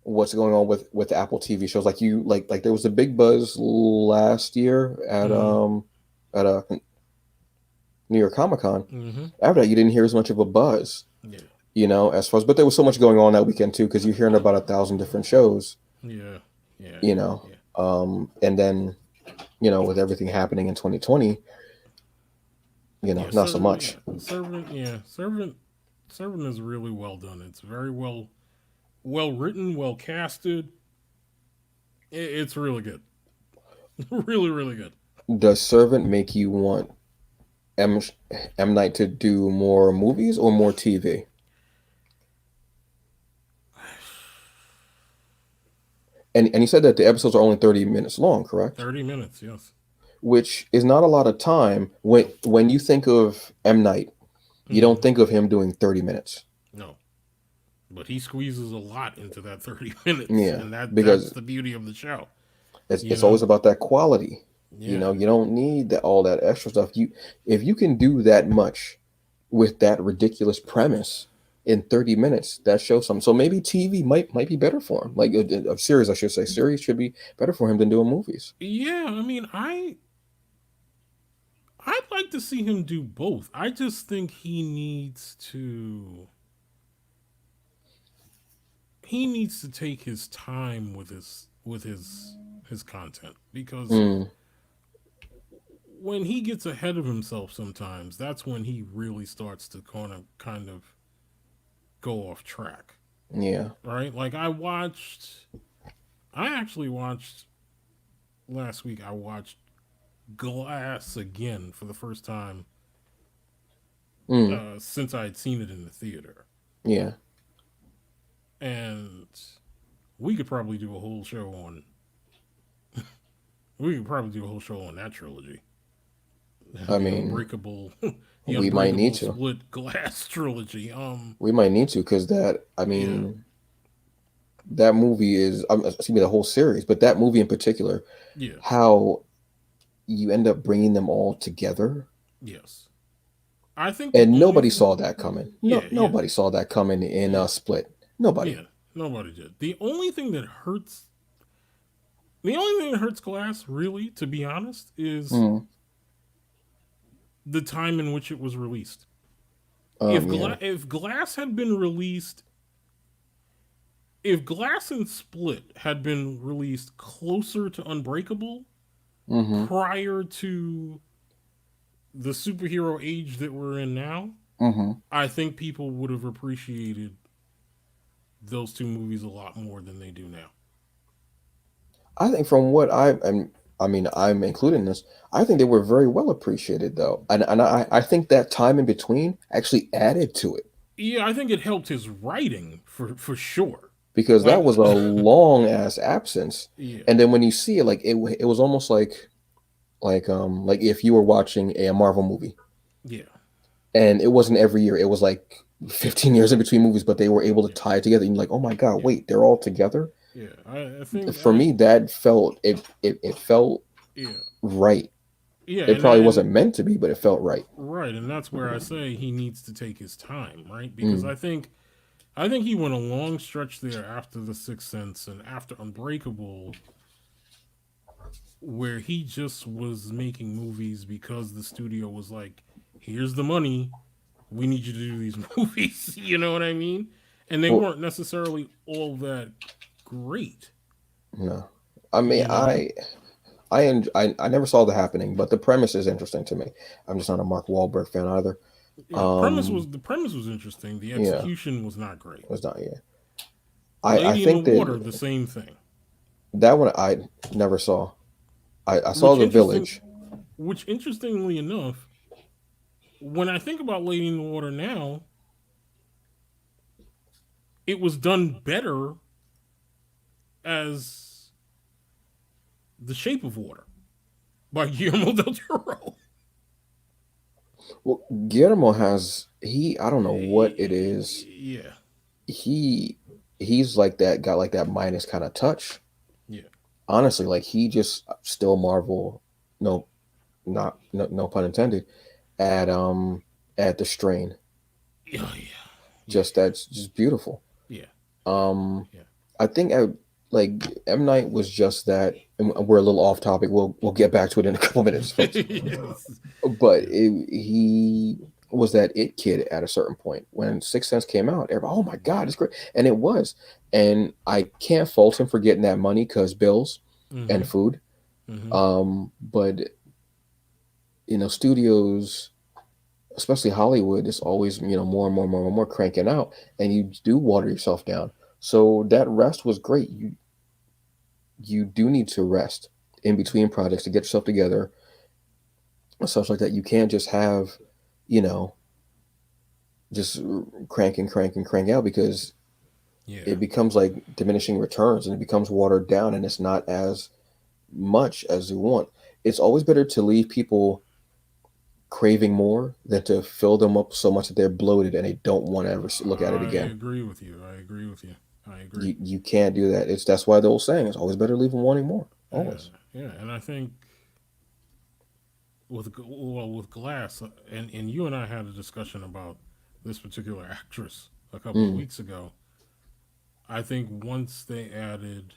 what's going on with Apple TV shows. Like you like there was a big buzz last year Mm-hmm. at a New York Comic Con. Mm-hmm. After that, you didn't hear as much of a buzz. Yeah, As far as, but there was so much going on that weekend too, because you're hearing about 1,000 different shows, yeah, yeah, you yeah, know, yeah. and then, with everything happening in 2020, Yeah, not so servant. much. Yeah, servant. Yeah, servant. Servant is really well done. It's very well written, well casted. It's really good. Really, really good. Does Servant make you want M M Night to do more movies or more TV? And you said that the episodes are only 30 minutes long, correct? 30 minutes. Yes. Which is not a lot of time. When you think of M Night, you Mm-hmm. don't think of him doing 30 minutes. No, but he squeezes a lot into that 30 minutes, Yeah, and that's because the beauty of the show. You it's know. always about that quality. Yeah. You don't need all that extra stuff. If you can do that much with that ridiculous premise in 30 minutes, that shows something. So maybe TV might be better for him. Like a series, I should say, series should be better for him than doing movies. Yeah, I mean, I'd like to see him do both. I just think he needs to take his time with his content, because Mm, when he gets ahead of himself sometimes, that's when he really starts to kind of go off track, yeah. right? Like I actually watched last week. I watched Glass again for the first time Mm, since I had seen it in the theater, yeah. and we could probably do a whole show on we could probably do a whole show on that trilogy, I the mean, Unbreakable, the we might need Unbreakable to. Split Glass trilogy. We might need to because Yeah, that movie is, excuse me, the whole series, but that movie in particular, yeah, how you end up bringing them all together. yes. I think the And only nobody thing, saw that coming. No, yeah, yeah, nobody saw that coming in yeah, Split. Nobody. yeah. Nobody did. The only thing that hurts Glass, really, to be honest, is Mm, the time in which it was released. yeah. If Glass had been released, if Glass and Split had been released closer to Unbreakable, Mm-hmm. prior to the superhero age that we're in now, Mm-hmm. I think people would have appreciated those two movies a lot more than they do now. I think from what I'm including this. I think they were very well appreciated though, and I think that time in between actually added to it Yeah, I think it helped his writing for sure. because that Like, was a long ass absence, yeah, and then when you see it, like it was almost like like if you were watching a Marvel movie Yeah, and it wasn't every year, it was like 15 years in between movies, but they were able to yeah, tie it together. And you're like, oh my god, yeah, wait, they're all together. yeah. I think For me, that felt it felt yeah, right. yeah, It and probably and wasn't meant to be, but it felt right. right, and that's where I say he needs to take his time, right? Because Mm. I think he went a long stretch there after the Sixth Sense and after Unbreakable, where he just was making movies because the studio was like, "Here's the money, we need you to do these movies." You know what I mean? And they Well, weren't necessarily all that great. no, I mean, You know, I never saw The Happening, but the premise is interesting to me. I'm just not a Mark Wahlberg fan either. yeah. Um, The premise was interesting. The yeah, execution was not great. it was not. Yeah, I Lady in the think Water, that the same thing. that one I never saw. I saw Which The interesting, Village. which interestingly enough, when I think about Lady in the Water now, it was done better as The Shape of Water by Guillermo del Toro. Well, Guillermo has he. I don't know what it is. Yeah, He he's like that. Got like that minus kind of touch. yeah, Honestly, like he just still marvel. No, not no pun intended. At at the strain. yeah, yeah, yeah, Just that's just beautiful. yeah, yeah, Um, yeah. I think like M Night was just that. And we're a little off topic. We'll get back to it in a couple minutes, folks. Yes, But yeah, he was that it kid at a certain point when Sixth Sense came out. Everybody, oh my god, it's great, and it was. And I can't fault him for getting that money because bills mm-hmm, and food. mm-hmm, But studios, especially Hollywood, is always more and more and more and more cranking out, and you do water yourself down. So that rest was great. You do need to rest in between projects to get yourself together, stuff like that. You can't just have, you know, just crank and crank and crank out because yeah, it becomes like diminishing returns and it becomes watered down and it's not as much as you want. It's always better to leave people craving more than to fill them up so much that they're bloated and they don't want to ever look at it I again. agree with you. I agree with you. I agree. You can't do that. That's why the old saying is always better to leave them wanting more. Yeah, Always. yeah, and I think with Glass, and you and I had a discussion about this particular actress a couple of Mm, weeks ago. I think once they added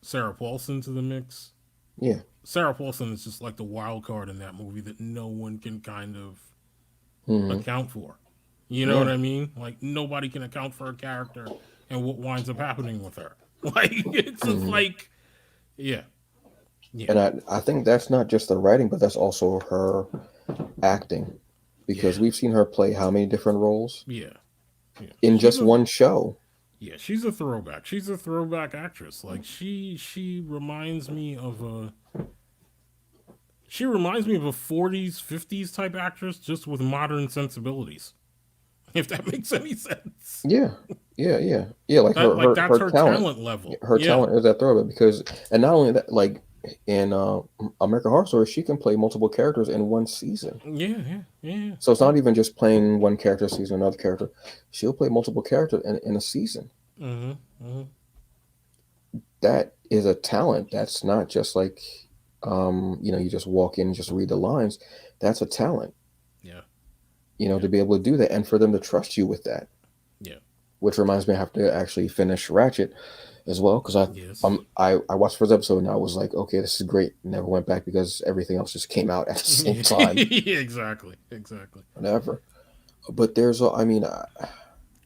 Sarah Paulson to the mix, yeah. Sarah Paulson is just like the wild card in that movie that no one can kind of Hmm. account for. You know what Yeah. I mean? Like nobody can account for a character and what winds up happening with her. Like it's just Hmm. like yeah, yeah, And I think that's not just the writing, but that's also her acting, yeah, because we've seen her play how many different roles yeah, yeah. in just one show. She's a throwback. She's a throwback actress. Like she reminds me of a she reminds me of a 40s, 50s type actress just with modern sensibilities. If that makes any sense. Yeah, yeah. Like That like that's her her talent, talent level. her Yeah. talent is that throwback because, and not only that, like in American Horror Story, she can play multiple characters in one season. Yeah, yeah, yeah, So it's yeah. not even just playing one character season, another character. She'll play multiple characters in a season. Mm-hmm. Mm-hmm. That is a talent. That's not just like, you just walk in and just read the lines. That's a talent, Yeah. to Yeah. be able to do that and for them to trust you with that. Yeah. Which reminds me, I have to actually finish Ratchet as well because Yes. I watched the first episode and I was like, okay, this is great. Never went back because everything else just came out at the same time. Yeah, exactly. Exactly. Whatever. But there's, I mean,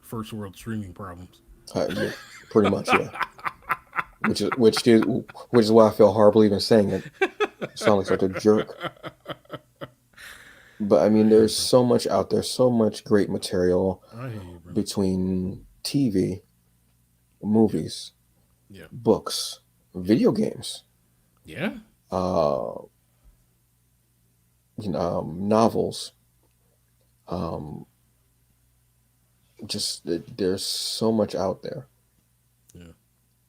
First world streaming problems. yeah, pretty much, yeah. Which is why I feel horrible even saying it. I sound like such a jerk. But I I mean, hear you, there's bro. so much out there, so much great material I hear you, bro. between TV, Yeah. movies, Yeah. books, Yeah. video games, Yeah. uh, novels. Um, just there's so much out there Yeah.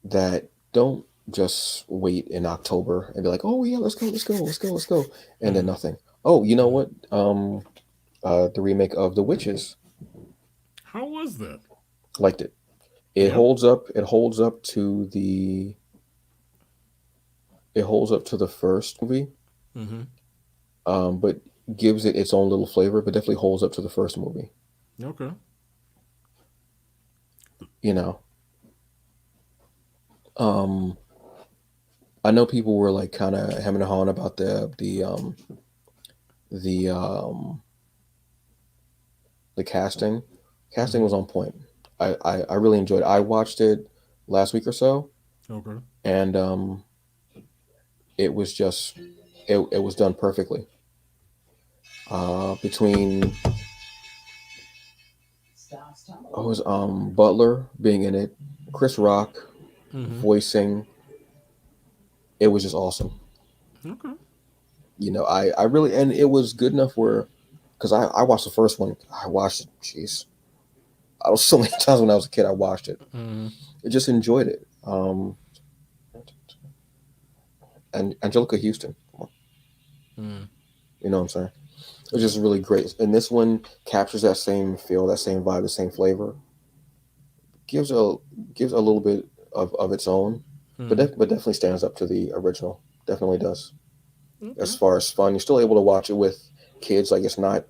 that don't just wait in October and be like, oh yeah, let's go, let's go, let's go, let's go, and then Mm-hmm. nothing. Oh, you know Mm-hmm. what? The remake of The Witches, How was that? liked it. It Yep. holds up. It holds up to the first movie, Mm-hmm. but gives it its own little flavor. But definitely holds up to the first movie. Okay. You know, um, I know people were like kind of hemming and hawing about the the casting. Casting Mm-hmm. was on point. I really enjoyed it. I watched it last week or so, Okay. and it was just it was done perfectly. Between it was Butler being in it, Chris Rock Mm-hmm. voicing, it was just awesome. Okay. I really, and it was good enough where, because I watched the first one, I watched it, jeez, I was so many times when I was a kid, I watched it. Mm-hmm. I just enjoyed it. And Angelica Houston, Mm-hmm. you know what I'm saying? It was Yeah. just really great. And this one captures that same feel, that same vibe, the same flavor. Gives a little bit of its own, but Mm-hmm. but definitely stands up to the original. Definitely does. As Okay. far as fun, you're still able to watch it with kids. Like it's not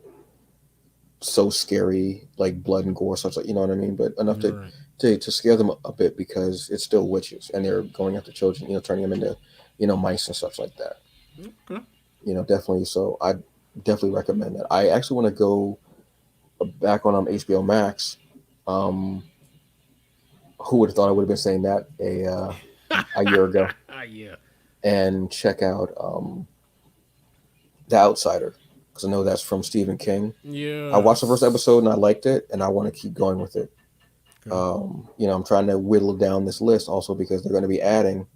so scary, like blood and gore, such like you know what I mean. But enough to Right. to scare them a bit because it's still witches and they're going after children. Turning them into mice and stuff like that. Okay. Definitely. So I definitely recommend that. I actually want to go back on HBO Max. Um, who would have thought I would have been saying that a year ago? Yeah. And check out The Outsider because I know that's from Stephen King. I watched the first episode Yes. and I liked it, and I want to keep going with it. Okay. I'm trying to whittle down this list also because they're going to be adding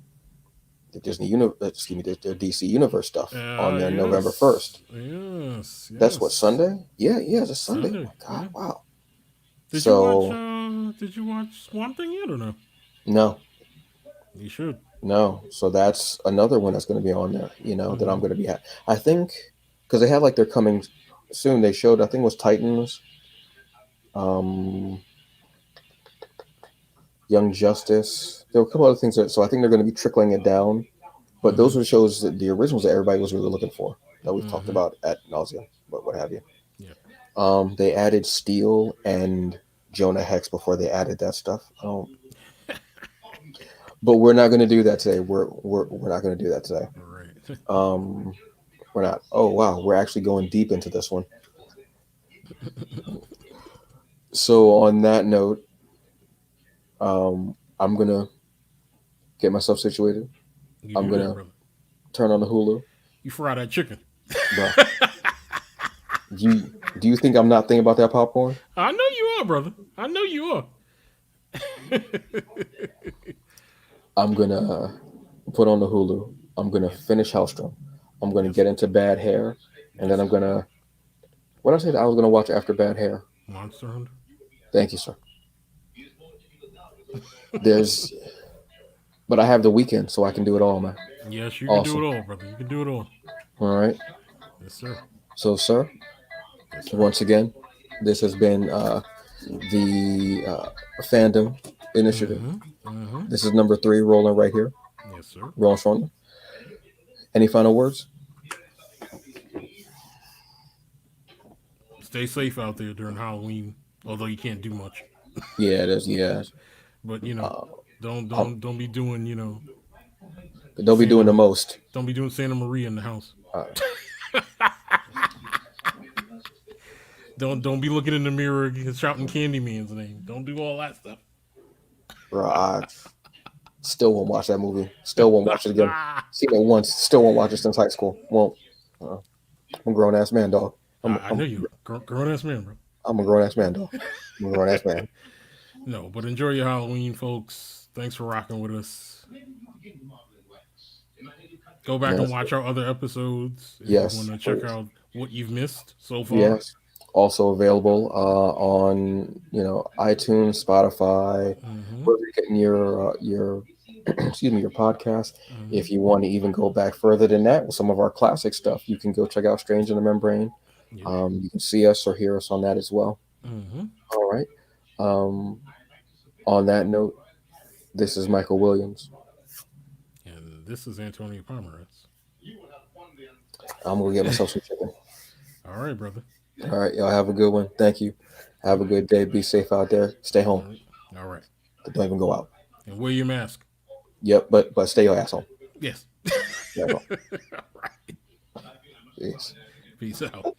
the DC Universe stuff on there November Yes. 1st. Yes. That's what Yes. Sunday? Yeah, it's a Sunday. Oh Sunday. my god, Yeah. wow. Did you watch? So Did you watch Swamp Thing yet or no? no, You should. no. So that's another one that's going to be on there. That Mm-hmm. I'm going to be. I think because they have like they're coming soon. They showed I think it was Titans, um, Young Justice. There were a couple other things so I think they're going to be trickling it down. But Mm-hmm. those are the shows that the originals that everybody was really looking for that we've talked Mm-hmm. about at nausea, what have you. Yeah. They added Steel and Jonah Hex before they added that stuff. But we're not going to do that today. We're not going to do that today. Right. Um, we're not. Oh wow, we're actually going deep into this one. So on that note, I'm gonna get myself situated. You I'm do that, gonna brother. turn on the Hulu, You fry that chicken. bro. You do you think I'm not thinking about that popcorn? I know you are, brother. I know you are. I'm gonna put on the Hulu. I'm gonna Yes. finish Hellstrom. I'm gonna Yes, get sir. into Bad Hair, and Yes, then I'm sir. gonna. What I said I was gonna watch after Bad Hair. Monster Hunter. Thank you, sir. There's, but I have the weekend, so I can do it all, man. Yes, you can do Awesome. it all, brother. You can do it all. All right. Yes, sir. So, sir, Yes, sir. once again, this has been the fandom initiative. Mm-hmm. Mm-hmm. This is number 3 rolling right here, Yes, sir. rolling strong. Any final words? Stay safe out there during Halloween, although you can't do much. Yeah, there's yeah. But Uh, don't be doing don't be doing the Santa. most. Don't be doing Santa Maria in the house. Uh, Don't be looking in the mirror and shouting Candyman's name. Don't do all that stuff. bro, I still won't watch that movie. Still won't watch it again. Seen it once. Still won't watch it since high school. Won't. Uh, I'm a grown ass man, dog. I'm I I'm know you, grown ass man, bro. I'm a grown ass man, dog. I'm a grown ass man. No, but enjoy your Halloween, folks. Thanks for rocking with us. Go back and Yes, watch our other episodes if you want yes, to check please. out what you've missed so far. Yes. Also available on iTunes, Spotify, Mm-hmm. wherever you're getting your excuse me, your podcast. Hmm. If you want to even go back further than that with some of our classic stuff, you can go check out Strange in the Membrane. Yep. You can see us or hear us on that as well. Hmm. All right. Um, on that note, this is Michael Williams. And this is Antonio Pomeranz. I'm gonna get myself some chicken. All right, brother. All right, y'all have a good one. Thank you. Have a good day. Be safe out there. Stay All home. right. All right. Don't even go out. And wear your mask. Yep, but stay your ass home. Yes. That's all. All right. Peace. Peace out.